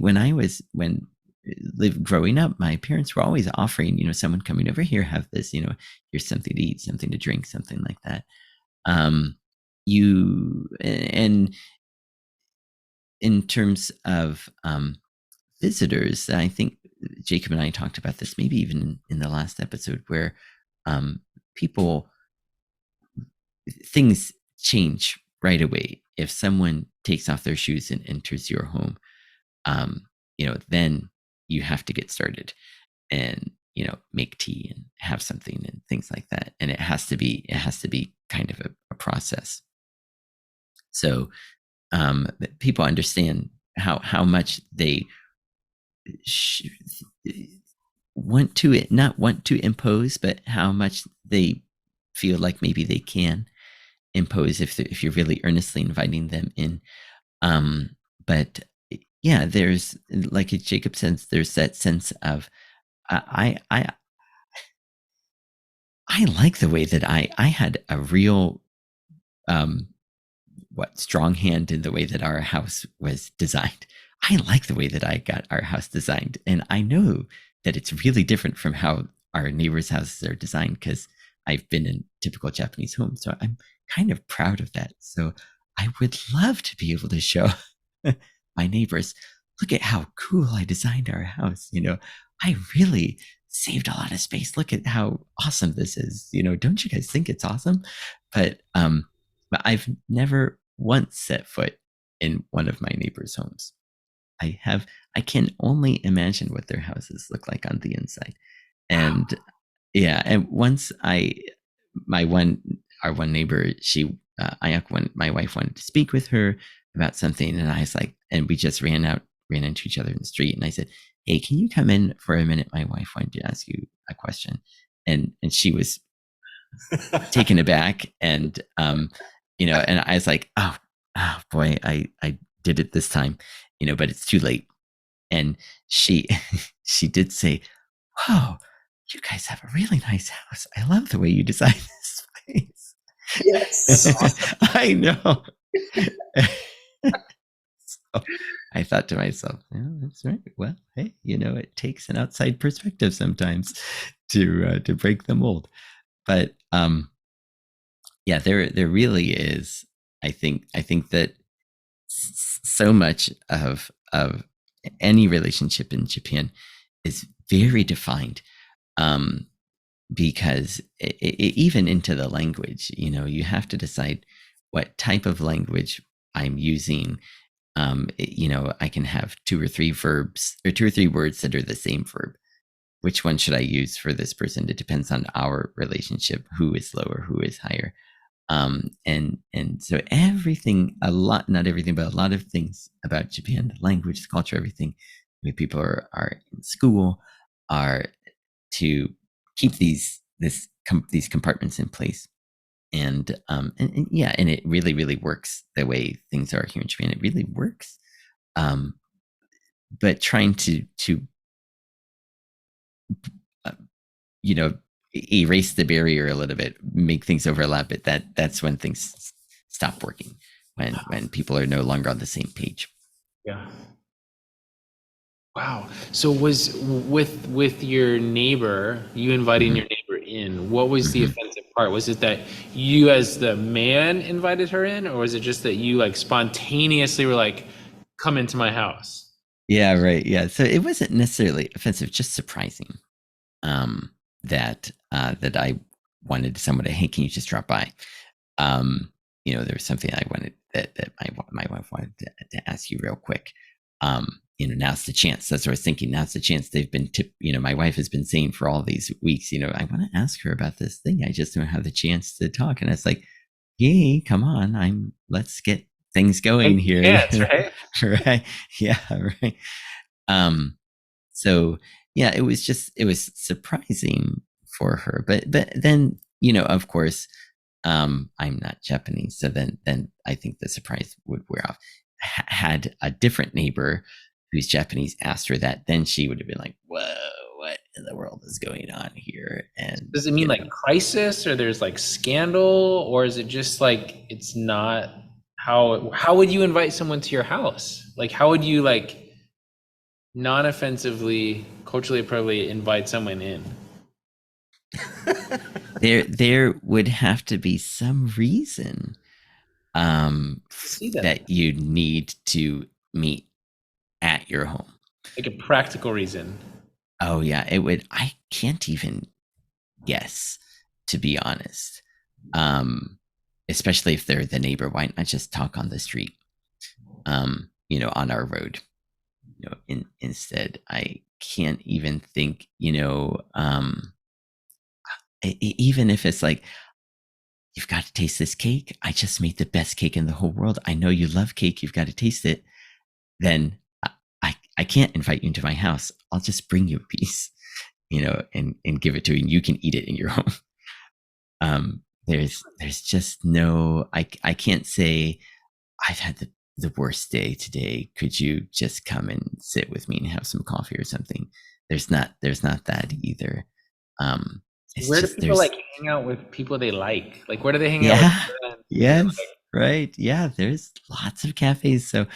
growing up, my parents were always offering, someone coming over here, have this, here's something to eat, something to drink, something like that. You and in terms of visitors, I think Jacob and I talked about this maybe even in the last episode, where people things change right away if someone takes off their shoes and enters your home. um, then you have to get started and make tea and have something and things like that, and it has to be kind of a process. So people understand how much they sh- not want to impose, but how much they feel like maybe they can impose if you're really earnestly inviting them in. But yeah, there's, like Jacob says, there's that sense of I like the way that I had a real um strong hand in the way that our house was designed. I like the way that I got our house designed, and I know that it's really different from how our neighbors' houses are designed, because I've been in typical Japanese homes, so I'm kind of proud of that. So I would love to be able to show my neighbors, look at how cool I designed our house. I really saved a lot of space. Look at how awesome this is. Don't you guys think it's awesome? But I've never once set foot in one of my neighbors' homes. I can only imagine what their houses look like on the inside. And yeah, and once our one neighbor, my wife wanted to speak with her about something, and I was like, and we just ran into each other in the street, and I said, "Hey, can you come in for a minute? My wife wanted to ask you a question." And she was taken aback, and and I was like, oh boy, I did it this time, but it's too late. And she she did say, "Whoa, you guys have a really nice house. I love the way you designed this place." Yes. I know. So I thought to myself, yeah, that's right. Well, hey, it takes an outside perspective sometimes to break the mold. But yeah, there really is. I think that so much of any relationship in Japan is very defined, um, because even into the language, you have to decide what type of language I'm using. I can have two or three verbs or two or three words that are the same verb. Which one should I use for this person? It depends on our relationship, who is lower, who is higher. And so everything, not everything, but a lot of things about Japan, the language, the culture, everything, the way people are in school, are to keep these compartments in place. And yeah, and it really, really works the way things are here in Japan. It really works. Um, but trying to uh, you know erase the barrier a little bit, make things overlap, but that's when things stop working, when people are no longer on the same page. Yeah. Wow. So was with your neighbor, you inviting your neighbor in, what was the offensive part? Was it that you as the man invited her in, or was it just that you like spontaneously were like, come into my house? Yeah, right. Yeah, so it wasn't necessarily offensive, just surprising, that I wanted someone to, hey, can you just drop by? There was something I wanted that my wife wanted to ask you real quick. Now's the chance. That's what I was thinking. Now's the chance. They've been my wife has been saying for all these weeks, I want to ask her about this thing. I just don't have the chance to talk. And it's like, yay, come on. Let's get things going here. Yeah, that's right. Right. Yeah. Right. So yeah, it was surprising for her, but then, of course, I'm not Japanese, so then I think the surprise would wear off. Had a different neighbor who's Japanese asked her that, then she would have been like, "Whoa, what in the world is going on here?" And Does it mean like crisis, or there's like scandal, or is it just like it's not how would you invite someone to your house? Like, how would you like non-offensively, culturally appropriately invite someone in? There would have to be some reason See them, that you need to meet at your home. like a practical reason. Oh yeah, it would. I can't even guess, to be honest. Um, Especially if they're the neighbor. Why not just talk on the street? On our road. Instead, I can't even think. Even if it's like, you've got to taste this cake. I just made the best cake in the whole world. I know you love cake. You've got to taste it. Then I can't invite you into my house. I'll just bring you a piece, and give it to you, and you can eat it in your home. There's just no. I can't say I've had the worst day today. Could you just come and sit with me and have some coffee or something? There's not that either. It's Where do just people there's like hang out with people they like? Like, where do they hang out with Yeah. friends? Yes. Right. Yeah. There's lots of cafes. So,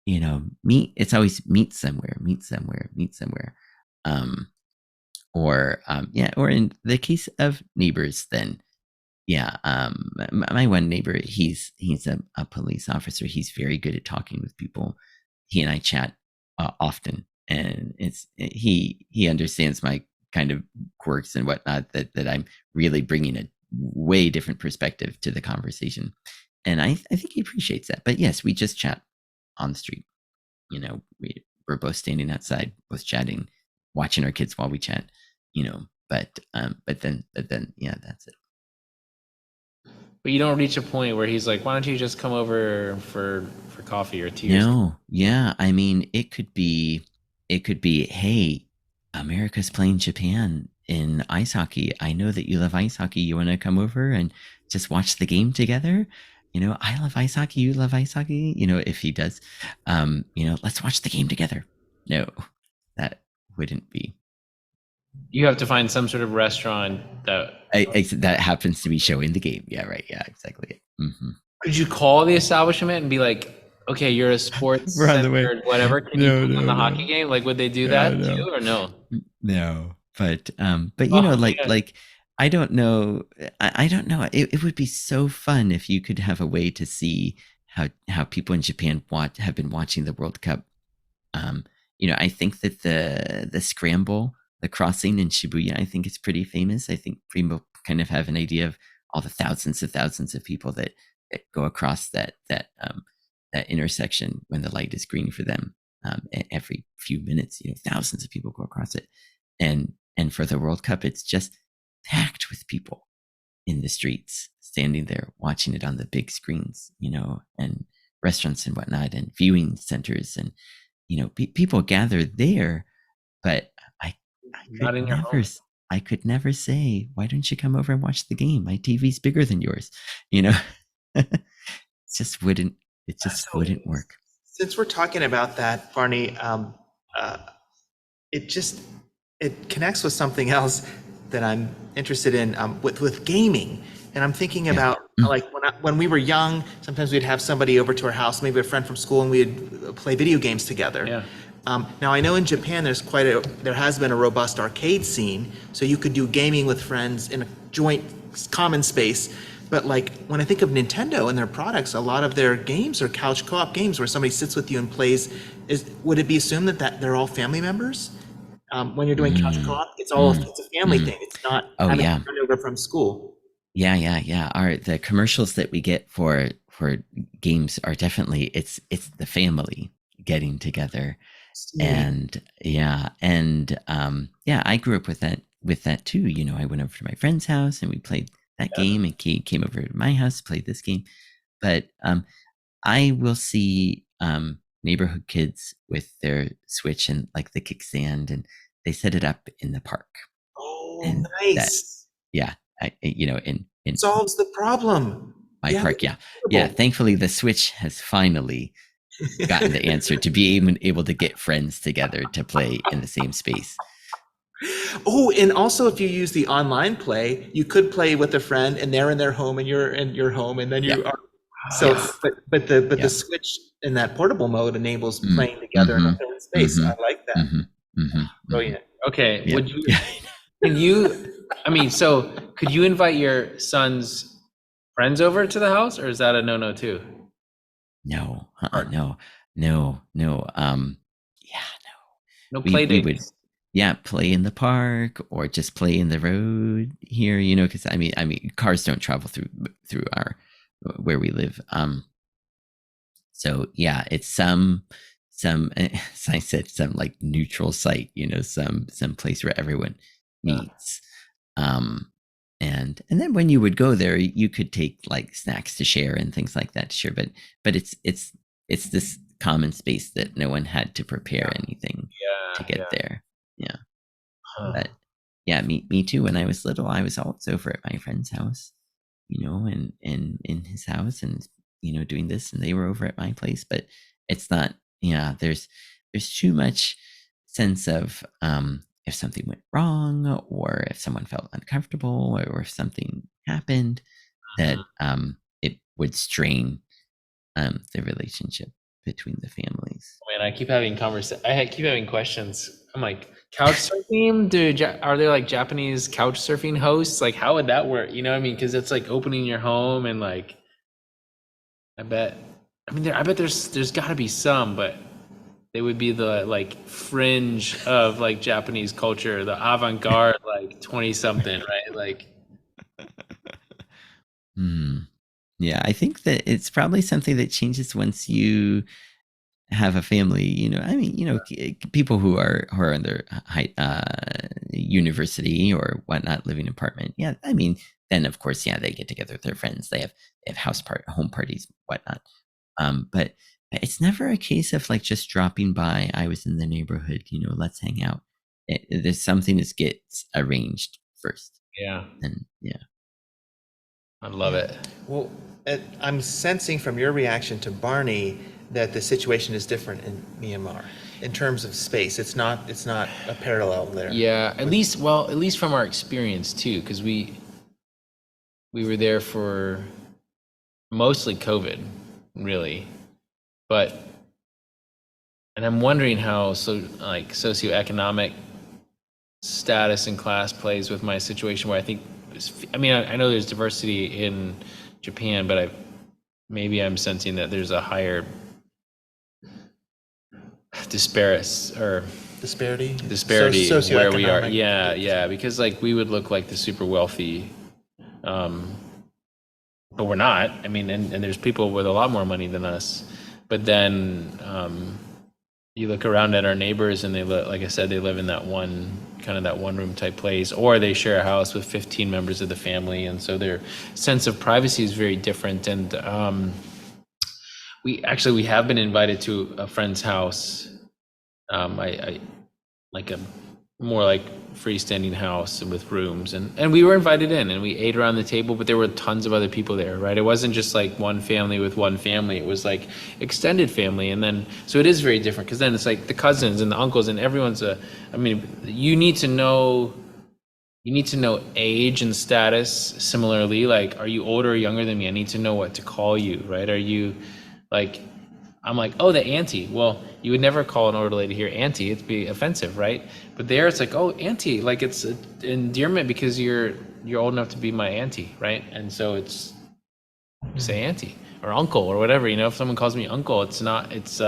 it's always meet somewhere, meet somewhere, meet somewhere. Um, or in the case of neighbors, then, yeah. My one neighbor, he's a police officer. He's very good at talking with people. He and I chat often, and he understands my kind of quirks and whatnot, that I'm really bringing a way different perspective to the conversation. And I think he appreciates that. But yes, we just chat on the street. We're both standing outside, both chatting, watching our kids while we chat, but then, yeah, that's it. But you don't reach a point where he's like, "Why don't you just come over for coffee or tea or something?" No, yeah. I mean, it could be, hey, America's playing Japan in ice hockey. I know that you love ice hockey. You want to come over and just watch the game together? I love ice hockey. You love ice hockey. If he does, let's watch the game together. No, that wouldn't be. You have to find some sort of restaurant that. That happens to be showing the game. Yeah, right. Yeah, exactly. Mm-hmm. Could you call the establishment and be like, "Okay, you're a sports We're on the way. centered whatever. Can you come on the hockey game?" Like, would they do that No. too, or no? No, but Oh like man, I don't know. I don't know. It would be so fun if you could have a way to see how people in Japan have been watching the World Cup. I think that the scramble, the crossing in Shibuya, I think it's pretty famous. I think people kind of have an idea of all the thousands of people that go across that intersection when the light is green for them. Every few minutes, thousands of people go across it, and for the World Cup, it's just packed with people in the streets, standing there watching it on the big screens, and restaurants and whatnot, and viewing centers, and people gather there. But I, I not could in your never, home. I could never say, why don't you come over and watch the game? My TV's bigger than yours, you know. it just wouldn't. It just So, wouldn't work. since we're talking about that, Barney, uh, it just it connects with something else that I'm interested in, with gaming. And I'm thinking Yeah. about, like, when we were young, sometimes we'd have somebody over to our house, maybe a friend from school, and we'd play video games together. Yeah. Now I know in Japan there has been a robust arcade scene, so you could do gaming with friends in a joint common space. But like when I think of Nintendo and their products, a lot of their games are couch co-op games where somebody sits with you and plays. Would it be assumed that they're all family members? When you're doing couch Mm, co-op, it's mm, a family mm. thing. It's not Oh having a yeah. friend over from school. Yeah. The commercials that we get for games are definitely, it's the family getting together. Sweet. And yeah, I grew up with that too. I went over to my friend's house and we played that Yeah. game, and came over to my house, played this game. But I will see neighborhood kids with their Switch and like the kickstand, and they set it up in the park. Oh, And that, nice. yeah, in Solves the problem. my Yeah, park, that's yeah, yeah. incredible. Thankfully, the Switch has finally gotten the answer to be able to get friends together to play in the same space. Oh, and also if you use the online play, you could play with a friend and they're in their home and you're in your home, and then Yeah, you are. So, Yes. but the Yeah. switch in that portable mode enables Mm, playing together in mm-hmm. open space. Mm-hmm. I like that. Mm-hmm. Mm-hmm. Mm-hmm. Brilliant. Okay, Yeah. would you? Yeah. Can you? I mean, so could you invite your son's friends over to the house, or is that a no-no too? No. Or No. No. No. Yeah. no we play we would, dates? yeah, play in the park or just play in the road here, because I mean cars don't travel through our where we live. So yeah, it's some as I said, some like neutral site, some place where everyone Uh, meets. um and then when you would go there, you could take like snacks to share and things like that to share, but it's this common space that no one had to prepare anything to yeah, get yeah. there. Yeah. Huh. But yeah, me too. When I was little, I was always over at my friend's house, and in his house, and doing this, and they were over at my place. But it's not. Yeah, there's too much sense of if something went wrong, or if someone felt uncomfortable, or if something happened that it would strain the relationship between the families. Man, keep having questions. I'm like, couch surfing? Are there like Japanese couch surfing hosts? Like, how would that work? You know what I mean? Because it's like opening your home and like, I bet. I mean, I bet there's got to be some, but they would be the like fringe of like Japanese culture, the avant-garde, like 20 something, right? Like, Hmm. Yeah, I think that it's probably something that changes once you have a family. I mean, people who are in their high university or whatnot, living in apartment. Yeah, I mean, then of course, yeah, they get together with their friends. They have home parties, whatnot. But it's never a case of like just dropping by. I was in the neighborhood, let's hang out. There's something that gets arranged first, yeah, and yeah. I love Yeah. it. Well, I'm sensing from your reaction to Barney that the situation is different in Myanmar in terms of space. It's not a parallel there. Yeah, at least from our experience too, because we were there for mostly COVID, really. But and I'm wondering how socioeconomic status and class plays with my situation where I think I mean I know there's diversity in Japan, but maybe I'm sensing that there's a higher disparis or Disparity? disparity where we are. Socioeconomic. Yeah, yeah, because like we would look like the super wealthy, um, but we're not. I mean, and there's people with a lot more money than us. But then you look around at our neighbors, and they look, like I said, they live in that one room type place, or they share a house with 15 members of the family, and so their sense of privacy is very different. And we have been invited to a friend's house. I like a more like freestanding house and with rooms, and we were invited in and we ate around the table, but there were tons of other people there, right? It wasn't just like one family with one family, it was like extended family. And then so it is very different because then it's like the cousins and the uncles and everyone's I mean, you need to know age and status similarly. Like, are you older or younger than me? I need to know what to call you, right? Are you like, I'm like, oh, the auntie. Well, you would never call an older lady here auntie. It'd be offensive, right? But there, it's like, oh, auntie. Like it's an endearment because you're old enough to be my auntie, right? And so it's say auntie or uncle or whatever. If someone calls me uncle, it's not. It's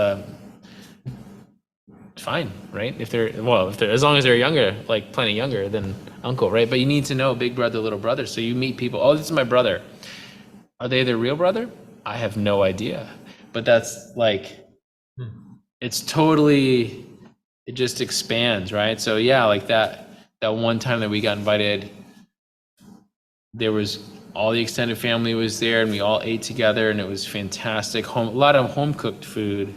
fine, right? If they're as long as they're younger, like plenty younger than uncle, right? But you need to know big brother, little brother. So you meet people. Oh, this is my brother. Are they their real brother? I have no idea. But that's like, it's totally, it just expands, right? So yeah, like that one time that we got invited, there was all the extended family was there and we all ate together and it was fantastic. A lot of home cooked food.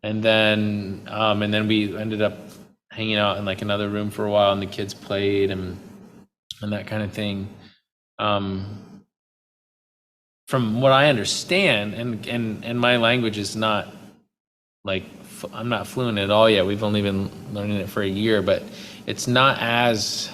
And then we ended up hanging out in like another room for a while and the kids played and that kind of thing. From what I understand, and my language is not like, I'm not fluent at all yet. We've only been learning it for a year, but it's not as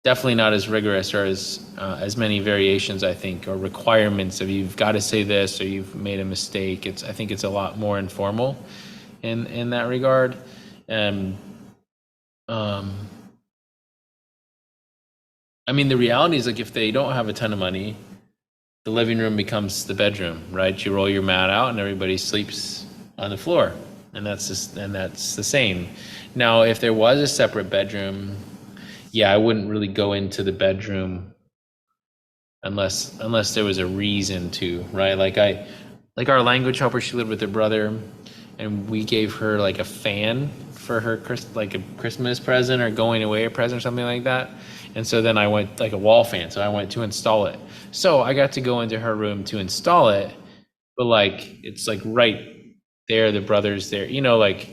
definitely not as rigorous or as many variations, I think, or requirements of you've got to say this or you've made a mistake. I think it's a lot more informal in that regard. And I mean, the reality is, like, if they don't have a ton of money, the living room becomes the bedroom, right? You roll your mat out and everybody sleeps on the floor, and that's the same. Now, if there was a separate bedroom, yeah, I wouldn't really go into the bedroom unless there was a reason to, right? Like our language helper, she lived with her brother, and we gave her like a fan for her like a Christmas present or going away present or something like that. And so then I went, like a wall fan, so I went to install it. So I got to go into her room to install it, but like it's like right there, the brother's there, like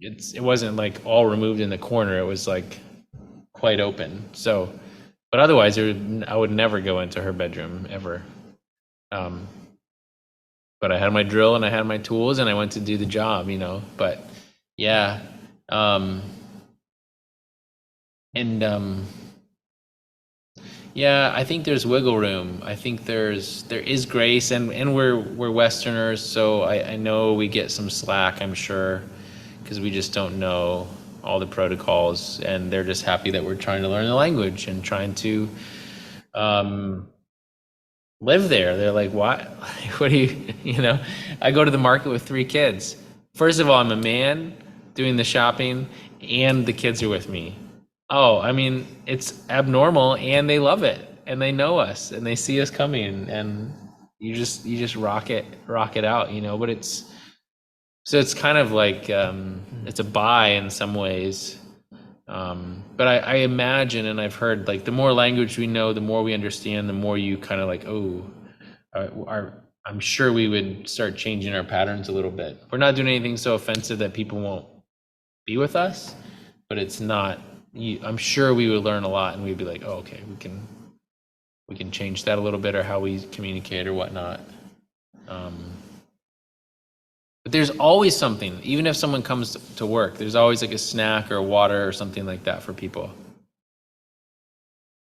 it wasn't like all removed in the corner. It was like quite open. So, but otherwise, I would never go into her bedroom ever. But I had my drill and I had my tools and I went to do the job, But yeah, yeah, I think there's wiggle room. I think there is grace, and we're Westerners, so I know we get some slack, I'm sure, because we just don't know all the protocols, and they're just happy that we're trying to learn the language and trying to live there. They're like, what? What do you, I go to the market with 3 kids. First of all, I'm a man doing the shopping, and the kids are with me. Oh, I mean, it's abnormal, and they love it, and they know us, and they see us coming, and you just rock it out, But it's kind of like it's a buy in some ways. But I imagine, and I've heard, like, the more language we know, the more we understand, the more you kind of like, I'm sure we would start changing our patterns a little bit. We're not doing anything so offensive that people won't be with us, but it's not. I'm sure we would learn a lot, and we'd be like, oh, okay, we can change that a little bit, or how we communicate or whatnot. But there's always something, even if someone comes to work, there's always like a snack or water or something like that for people.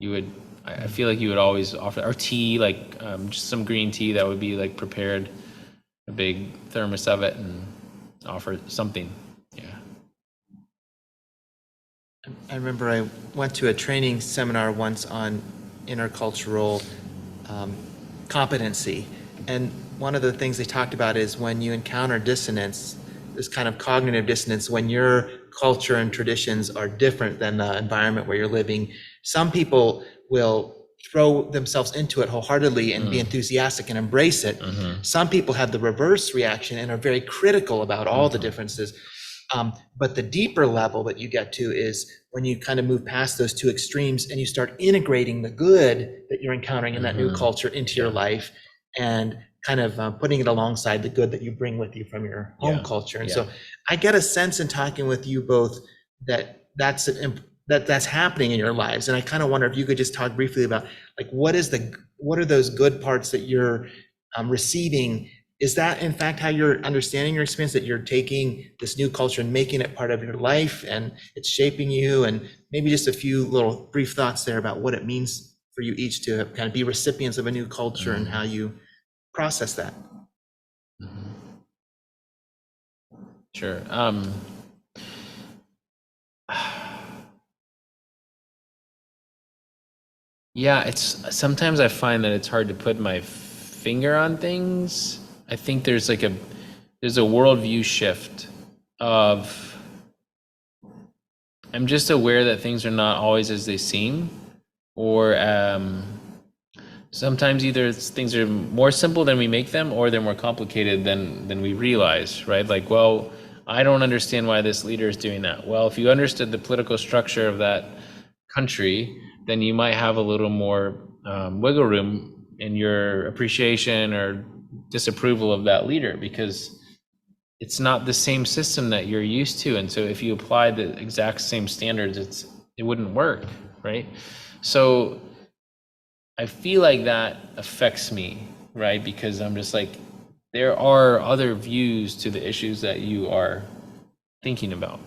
I feel like you would always offer, or tea, like just some green tea that would be like prepared, a big thermos of it, and offer something. Yeah. I remember I went to a training seminar once on intercultural competency, and one of the things they talked about is when you encounter dissonance, this kind of cognitive dissonance, when your culture and traditions are different than the environment where you're living, some people will throw themselves into it wholeheartedly and be enthusiastic and embrace it. Some people have the reverse reaction and are very critical about all the differences. But the deeper level that you get to is when you kind of move past those 2 extremes and you start integrating the good that you're encountering in that new culture into your life, and kind of putting it alongside the good that you bring with you from your home culture. And so I get a sense in talking with you both that that's happening in your lives. And I kind of wonder if you could just talk briefly about, like, what are those good parts that you're receiving? Is that in fact how you're understanding your experience, that you're taking this new culture and making it part of your life and it's shaping you? And maybe just a few little brief thoughts there about what it means for you each to kind of be recipients of a new culture and how you process that. Sure. Yeah, sometimes I find that it's hard to put my finger on things. I think there's a worldview shift of, I'm just aware that things are not always as they seem, or sometimes either things are more simple than we make them, or they're more complicated than we realize, right? Like, well, I don't understand why this leader is doing that. Well, if you understood the political structure of that country, then you might have a little more wiggle room in your appreciation or disapproval of that leader, because it's not the same system that you're used to. And so if you apply the exact same standards, it wouldn't work, right? So I feel like that affects me, right? Because I'm just like, there are other views to the issues that you are thinking about.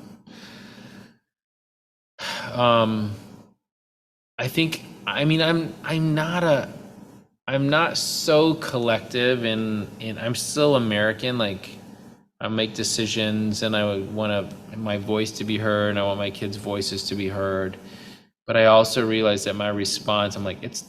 I think, I mean, I'm not so collective, and I'm still American. Like, I make decisions, and I would want my voice to be heard, and I want my kids' voices to be heard. But I also realize that my response, I'm like, it's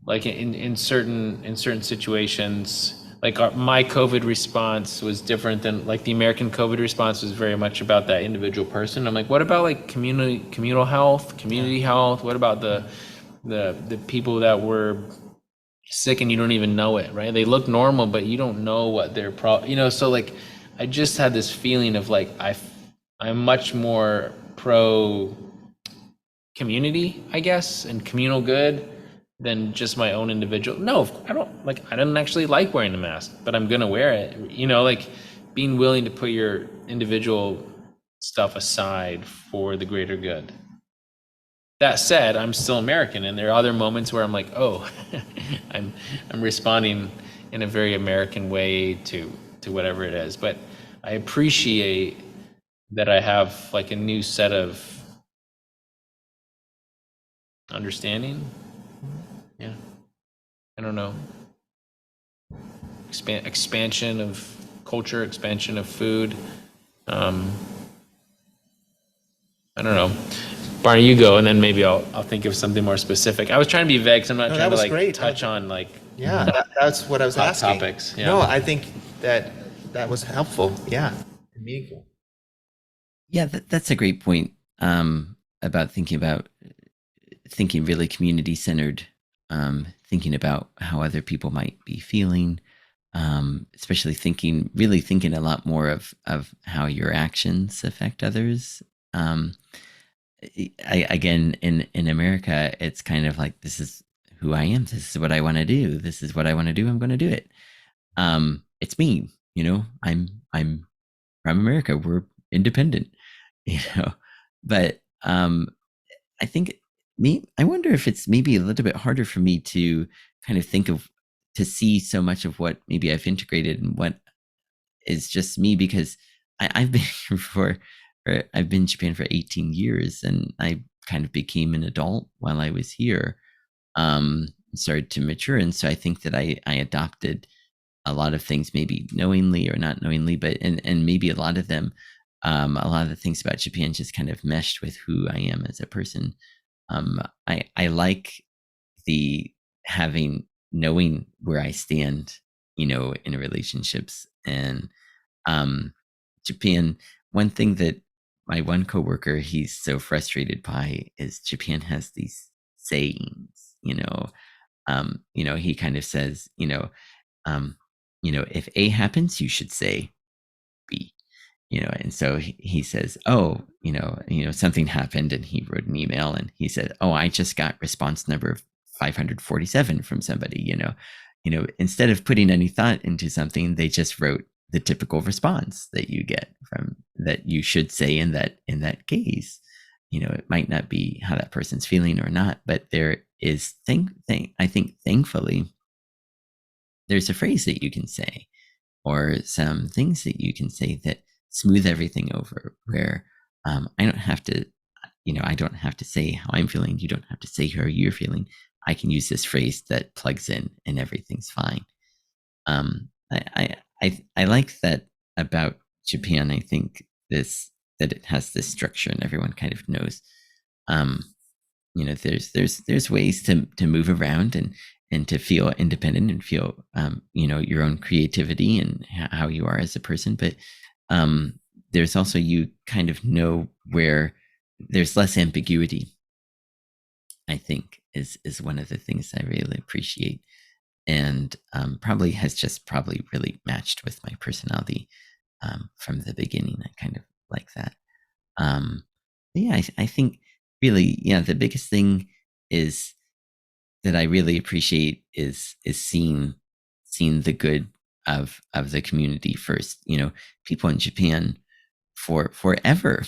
like in certain situations, like my COVID response was different than like the American COVID response was very much about that individual person. I'm like, what about like communal health, Yeah. community health? What about the people that were sick and you don't even know it, right? They look normal, but you don't know what their so like I just had this feeling of like I'm much more pro community, I guess, and communal good than just my own individual. No, I don't like, I didn't actually like wearing the mask, but I'm gonna wear it. Like being willing to put your individual stuff aside for the greater good. That said, I'm still American, and there are other moments where I'm like, oh, I'm I'm responding in a very American way to whatever it is. But I appreciate that I have like a new set of understanding. Yeah, I don't know. Expansion of culture, expansion of food. Um, I don't know. Barney, you go, and then maybe I'll think of something more specific. I was trying to be vague, so I'm not No, trying that to was like great. touch on like Yeah, that's what I was hot asking. topics. Yeah. No, I think that that was helpful. Yeah, and meaningful. Yeah, that's a great point, about thinking really community centered, thinking about how other people might be feeling, especially really thinking a lot more of how your actions affect others. Um, Again, in America, it's kind of like, this is who I am. This is what I want to do. This is what I want to do. I'm going to do it. It's me. I'm from America. We're independent. You know, but I think I wonder if it's maybe a little bit harder for me to kind of to see so much of what maybe I've integrated and what is just me, because I've been here I've been in Japan for 18 years, and I kind of became an adult while I was here, started to mature. And so I think that I adopted a lot of things, maybe knowingly or not knowingly, but and maybe a lot of the things about Japan just kind of meshed with who I am as a person. I like the having knowing where I stand, in relationships. And Japan, one thing that my one coworker, he's so frustrated by, is Japan has these sayings. He kind of says, um, if A happens, you should say B. And so he says, oh, something happened, and he wrote an email, and he said, oh, I just got response number 547 from somebody. Instead of putting any thought into something, they just wrote the typical response that you get from that you should say in that case. It might not be how that person's feeling or not, but there is I think thankfully there's a phrase that you can say, or some things that you can say, that smooth everything over, where I don't have to say how I'm feeling. You don't have to say how you're feeling. I can use this phrase that plugs in, and everything's fine. I like that about Japan. I think that it has this structure, and everyone kind of knows. Um, there's ways to move around, and to feel independent, and feel your own creativity, and how you are as a person. But there's also, you kind of know where there's less ambiguity. I think is one of the things I really appreciate, and probably really matched with my personality, from the beginning. I kind of like that. Yeah, I think really, yeah, the biggest thing is that I really appreciate is seeing the good of the community first. People in Japan, for forever.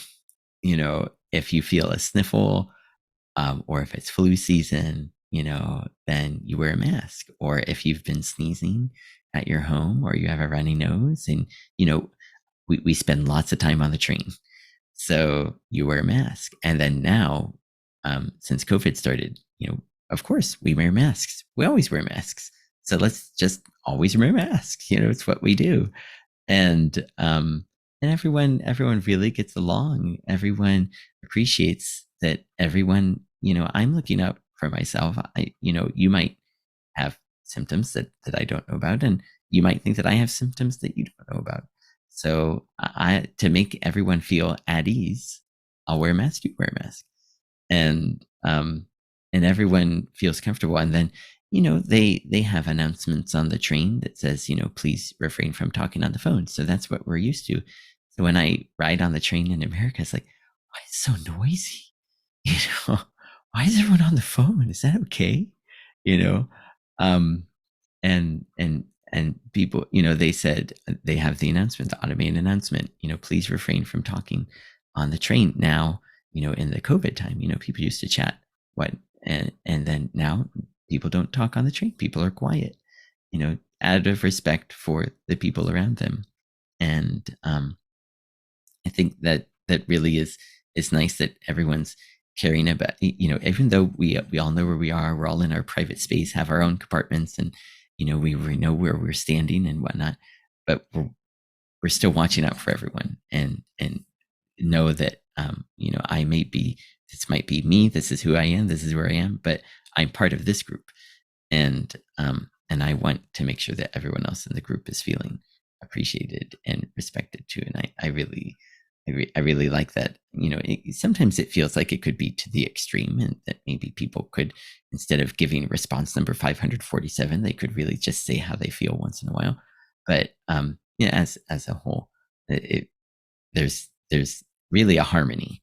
If you feel a sniffle, or if it's flu season, then you wear a mask. Or if you've been sneezing at your home, or you have a runny nose, and we spend lots of time on the train, so you wear a mask. And then now since COVID started, of course we wear masks. We always wear masks. So let's just always wear masks. It's what we do. And everyone really gets along. Everyone appreciates that I'm looking out for myself. You might have symptoms that I don't know about, and you might think that I have symptoms that you don't know about. So to make everyone feel at ease, I'll wear a mask, you wear a mask. And everyone feels comfortable. And then, they have announcements on the train that says, please refrain from talking on the phone. So that's what we're used to. So when I ride on the train in America, it's like, why is it so noisy? You know, why is everyone on the phone? Is that okay? You know, um, and people, they said they have the announcement, the automated announcement, please refrain from talking on the train. Now, in the COVID time, people used to chat. And then now people don't talk on the train. People are quiet, out of respect for the people around them. And I think that really is nice that everyone's caring about, even though we all know where we are, we're all in our private space, have our own compartments, and we know where we're standing and whatnot, but we're still watching out for everyone, and know that this might be me, this is who I am, this is where I am, but I'm part of this group, and I want to make sure that everyone else in the group is feeling appreciated and respected too. And I really like that. Sometimes it feels like it could be to the extreme, and that maybe people could, instead of giving response number 547, they could really just say how they feel once in a while. But as a whole, there's really a harmony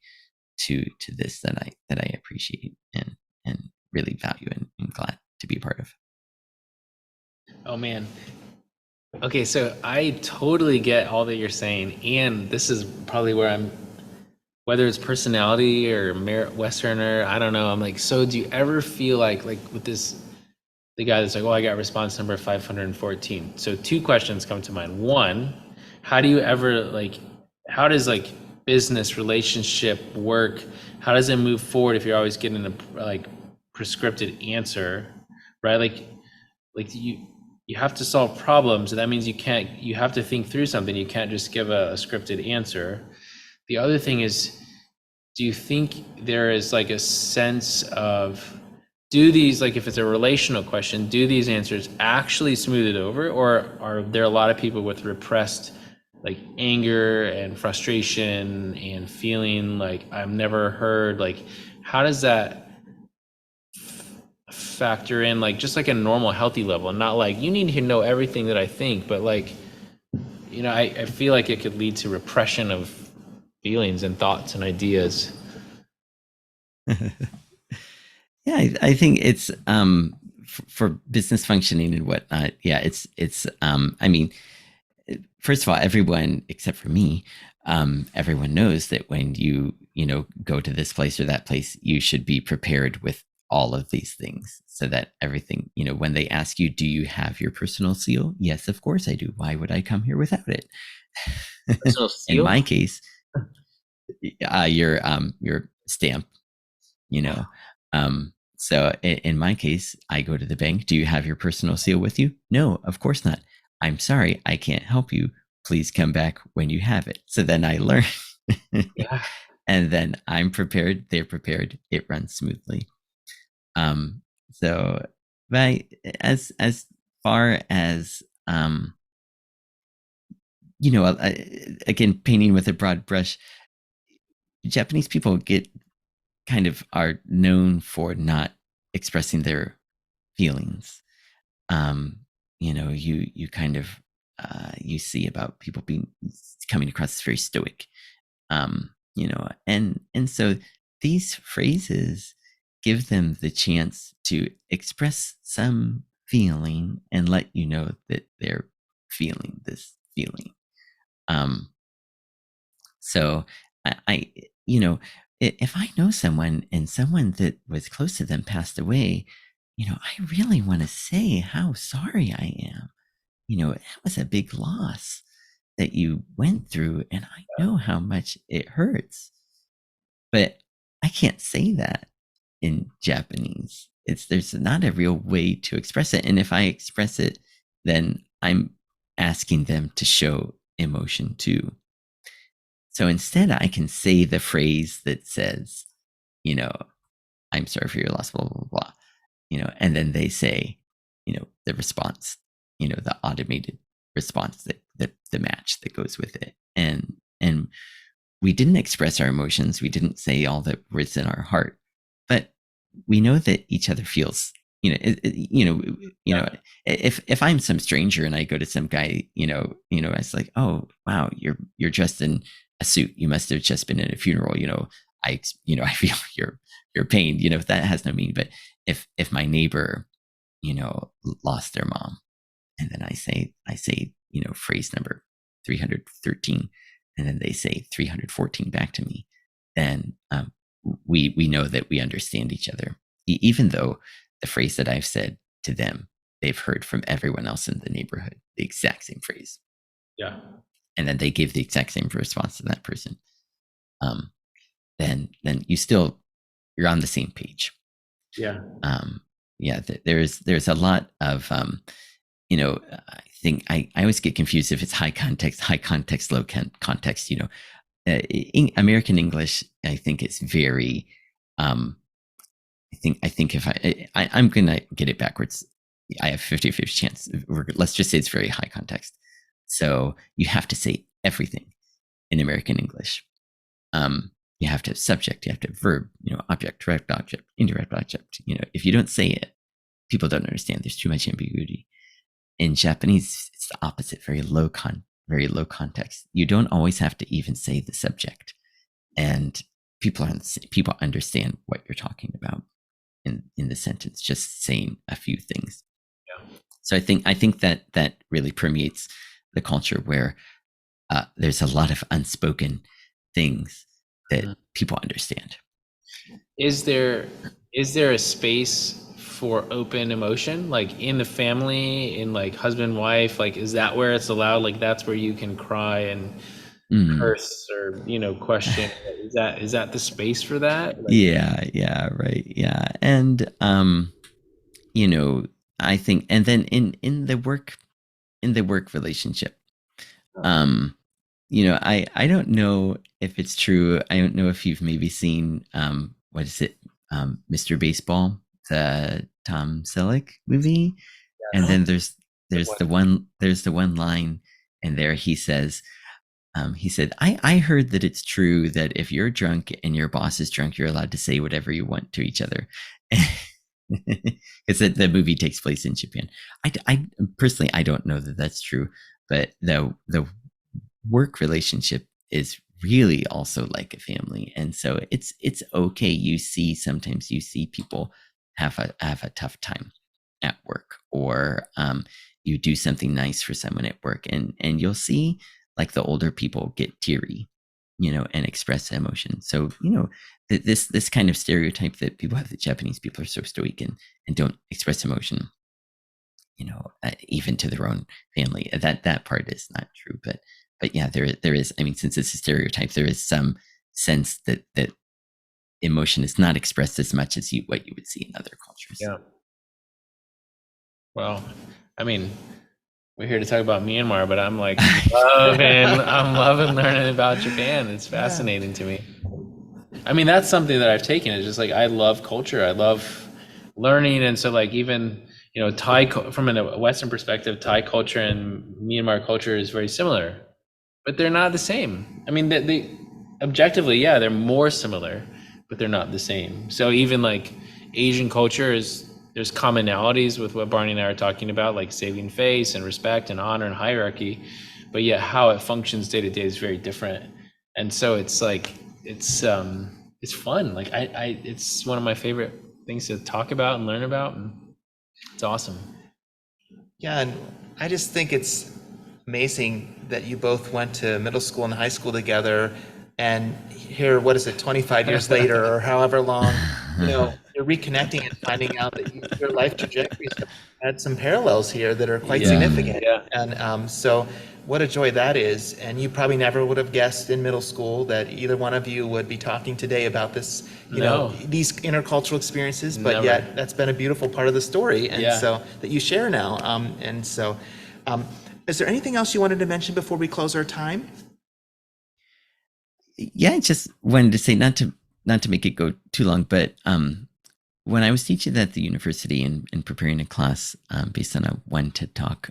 to this that I appreciate and really value and glad to be a part of. Oh man. Okay, so I totally get all that you're saying, and this is probably where whether it's personality or Westerner, I don't know. I'm like, so do you ever feel like with the guy that's like, oh, I got response number 514. So two questions come to mind. One, how do you ever how does business relationship work? How does it move forward if you're always getting a prescripted answer, right? You have to solve problems, and that means you have to think through something. You can't just give a scripted answer. The other thing is, do you think there is a sense of, do these, if it's a relational question, do these answers actually smooth it over, or are there a lot of people with repressed anger and frustration and feeling like I'm never heard? How does that factor in, just a normal healthy level, and not you need to know everything that I think, but I feel like it could lead to repression of feelings and thoughts and ideas. Yeah, I think it's for business functioning and whatnot. Yeah, it's I mean, first of all, everyone except for me, everyone knows that when you go to this place or that place, you should be prepared with all of these things, so that everything, when they ask you, do you have your personal seal? Yes, of course I do. Why would I come here without it? Personal seal? In my case, your stamp, so in my case, I go to the bank. Do you have your personal seal with you? No, of course not. I'm sorry, I can't help you. Please come back when you have it. So then I learn. Yeah. And then I'm prepared, they're prepared, it runs smoothly. So as far as again, painting with a broad brush, Japanese people are known for not expressing their feelings. You kind of you see about people coming across as very stoic. And so these phrases give them the chance to express some feeling and let you know that they're feeling this feeling. So I if I know someone and someone that was close to them passed away, I really want to say how sorry I am. That was a big loss that you went through, and I know how much it hurts. But I can't say that. in Japanese. There's not a real way to express it. And if I express it, then I'm asking them to show emotion too. So instead, I can say the phrase that says, you know, I'm sorry for your loss, blah, blah, blah, and then they say, the response, the automated response that the match that goes with it. And we didn't express our emotions. We didn't say all that was in our heart, but we know that each other feels, if I'm some stranger and I go to some guy, it's like, oh, wow, you're dressed in a suit. You must have just been in a funeral. I feel your pain, that has no meaning. But if my neighbor, lost their mom, and then I say, phrase number 313, and then they say 314 back to me, then we know that we understand each other, even though the phrase that I've said to them, they've heard from everyone else in the neighborhood, the exact same phrase. Yeah. And then they give the exact same response to that person. Then you're on the same page. Yeah. There's a lot of, I think I always get confused if it's high context, low context, American English, I think it's very, I think if I'm going to get it backwards. I have 50-50 chance. Let's just say it's very high context. So you have to say everything in American English. You have to have subject, you have to have verb, object, direct object, indirect object. If you don't say it, people don't understand. There's too much ambiguity. In Japanese, it's the opposite, very low context. You don't always have to even say the subject, and people understand what you're talking about in the sentence, just saying a few things. Yeah. So I think that really permeates the culture where there's a lot of unspoken things that people understand. Is there a space for open emotion, like in the family, in like husband, wife? Like, is that where it's allowed? Like, that's where you can cry and curse or, question. Is that the space for that? Like, yeah, right. Yeah. And, I think, and then in the work relationship, I don't know if it's true. I don't know if you've maybe seen, what is it? Mr. Baseball, the Tom Selleck movie. yeah. And then there's the one line, and there he says, he said, I heard that it's true that if you're drunk and your boss is drunk, you're allowed to say whatever you want to each other. Because the movie takes place in Japan. I personally, I don't know that that's true, but the work relationship is really also like a family, and so it's okay. Sometimes you see people have a tough time at work, or you do something nice for someone at work, and you'll see like the older people get teary, and express emotion. So this kind of stereotype that people have that Japanese people are so stoic and don't express emotion, even to their own family. That part is not true, but yeah, there is. I mean, since it's a stereotype, there is some sense that emotion is not expressed as much as what you would see in other cultures. Yeah. Well, I mean, we're here to talk about Myanmar, but I'm like I'm loving learning about Japan. It's fascinating to me. I mean, that's something that I've taken. It's just like, I love culture. I love learning. And so like, even, Thai, from a Western perspective, Thai culture and Myanmar culture is very similar, but they're not the same. I mean, they objectively, yeah, they're more similar, but they're not the same. So even like Asian culture there's commonalities with what Barney and I are talking about, like saving face and respect and honor and hierarchy, but yet how it functions day to day is very different. And so it's like, it's fun. Like it's one of my favorite things to talk about and learn about, and it's awesome. Yeah, and I just think it's amazing that you both went to middle school and high school together, and here, what is it, 25 years later or however long, you're reconnecting and finding out that your life trajectories have had some parallels here that are quite Yeah. significant. Yeah. And so what a joy that is. And you probably never would have guessed in middle school that either one of you would be talking today about this, No. these intercultural experiences, but Never. yet that's been a beautiful part of the story. And Yeah. so that you share now. And so, is there anything else you wanted to mention before we close our time? Yeah, I just wanted to say, not to make it go too long, but when I was teaching at the university and preparing a class based on a one TED talk,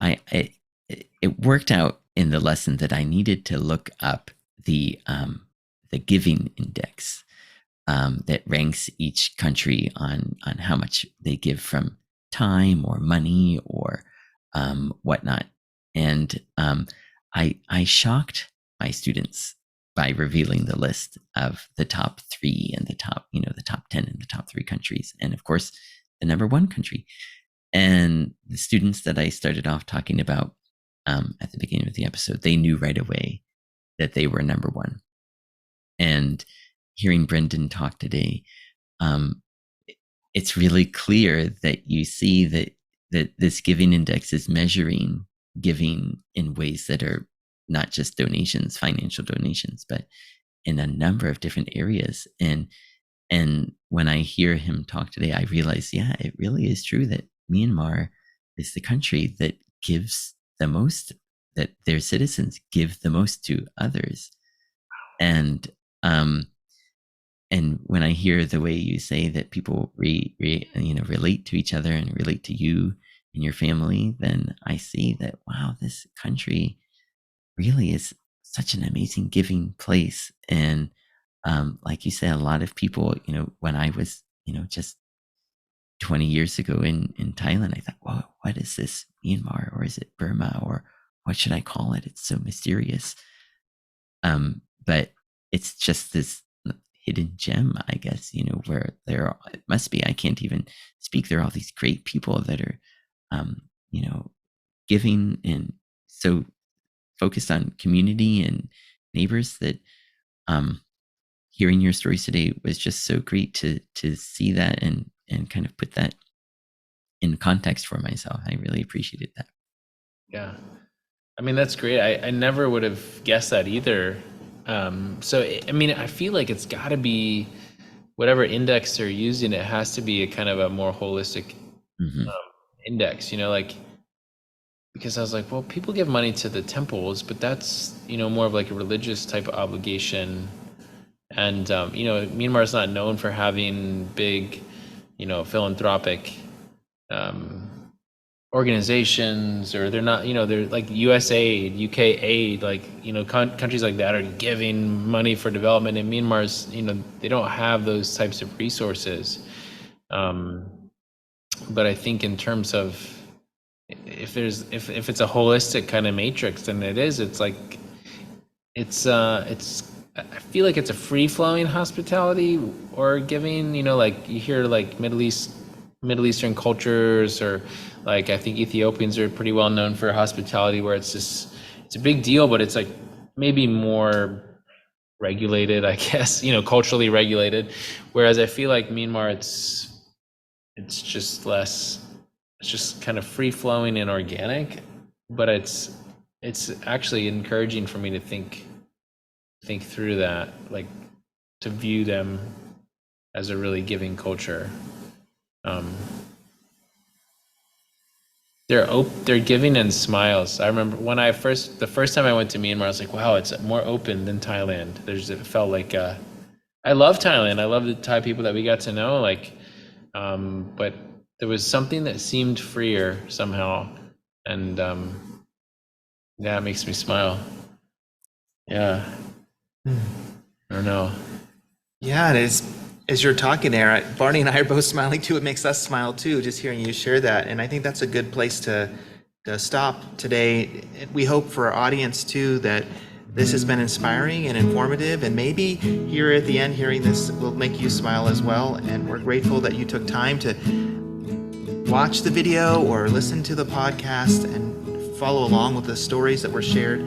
I it worked out in the lesson that I needed to look up the giving index that ranks each country on how much they give from time or money or whatnot. And I shocked my students by revealing the list of the top 3 and the top 10 and the top 3 countries, and of course the number 1 country. And the students that I started off talking about at the beginning of the episode, they knew right away that they were number 1. And hearing Brendan talk today, it's really clear that you see that this giving index is measuring giving in ways that are not just donations, financial donations, but in a number of different areas. And when I hear him talk today, I realize, yeah, it really is true that Myanmar is the country that gives the most, that their citizens give the most to others. And when I hear the way you say that people relate to each other and relate to you and your family, then I see that, wow, this country really is such an amazing giving place. And like you said, a lot of people, when I was, just 20 years ago in Thailand, I thought, well, what is this, Myanmar, or is it Burma, or what should I call it? It's so mysterious. But it's just this hidden gem, I guess, where it must be, I can't even speak. There are all these great people that are, giving and so focused on community and neighbors that, hearing your stories today was just so great to see that and kind of put that in context for myself. I really appreciated that. Yeah. I mean, that's great. I never would have guessed that either. So, I mean, I feel like it's got to be whatever index they're using, it has to be a kind of a more holistic index, because I was like, well, people give money to the temples, but that's, more of like a religious type of obligation. And, Myanmar is not known for having big, philanthropic organizations, or they're not, they're like USAID, UK aid, like, countries like that are giving money for development. And Myanmar's, they don't have those types of resources. But I think in terms of if it's a holistic kind of matrix, then it's like, I feel like it's a free-flowing hospitality or giving, like you hear like Middle Eastern cultures, or like I think Ethiopians are pretty well known for hospitality, where it's a big deal, but it's like maybe more regulated, I guess, culturally regulated. Whereas I feel like Myanmar, it's just less, it's just kind of free-flowing and organic, but it's actually encouraging for me to think through that, like to view them as a really giving culture. They're giving in smiles. I remember when the first time I went to Myanmar, I was like, wow, it's more open than Thailand. It felt like I love Thailand. I love the Thai people that we got to know, but there was something that seemed freer somehow, and it makes me smile. Yeah. I don't know. Yeah, and as you're talking there, Barney and I are both smiling too. It makes us smile too, just hearing you share that. And I think that's a good place to stop today. We hope for our audience too that this has been inspiring and informative, and maybe here at the end, hearing this will make you smile as well. And we're grateful that you took time to watch the video or listen to the podcast and follow along with the stories that were shared.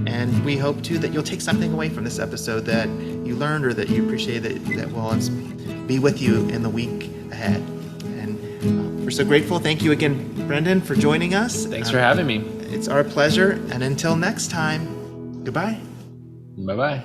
And we hope too that you'll take something away from this episode that you learned or that you appreciate, that will be with you in the week ahead. And We're so grateful. Thank you again, Brendan, for joining us. Thanks for having me. It's our pleasure. And until next time, goodbye. Bye-bye.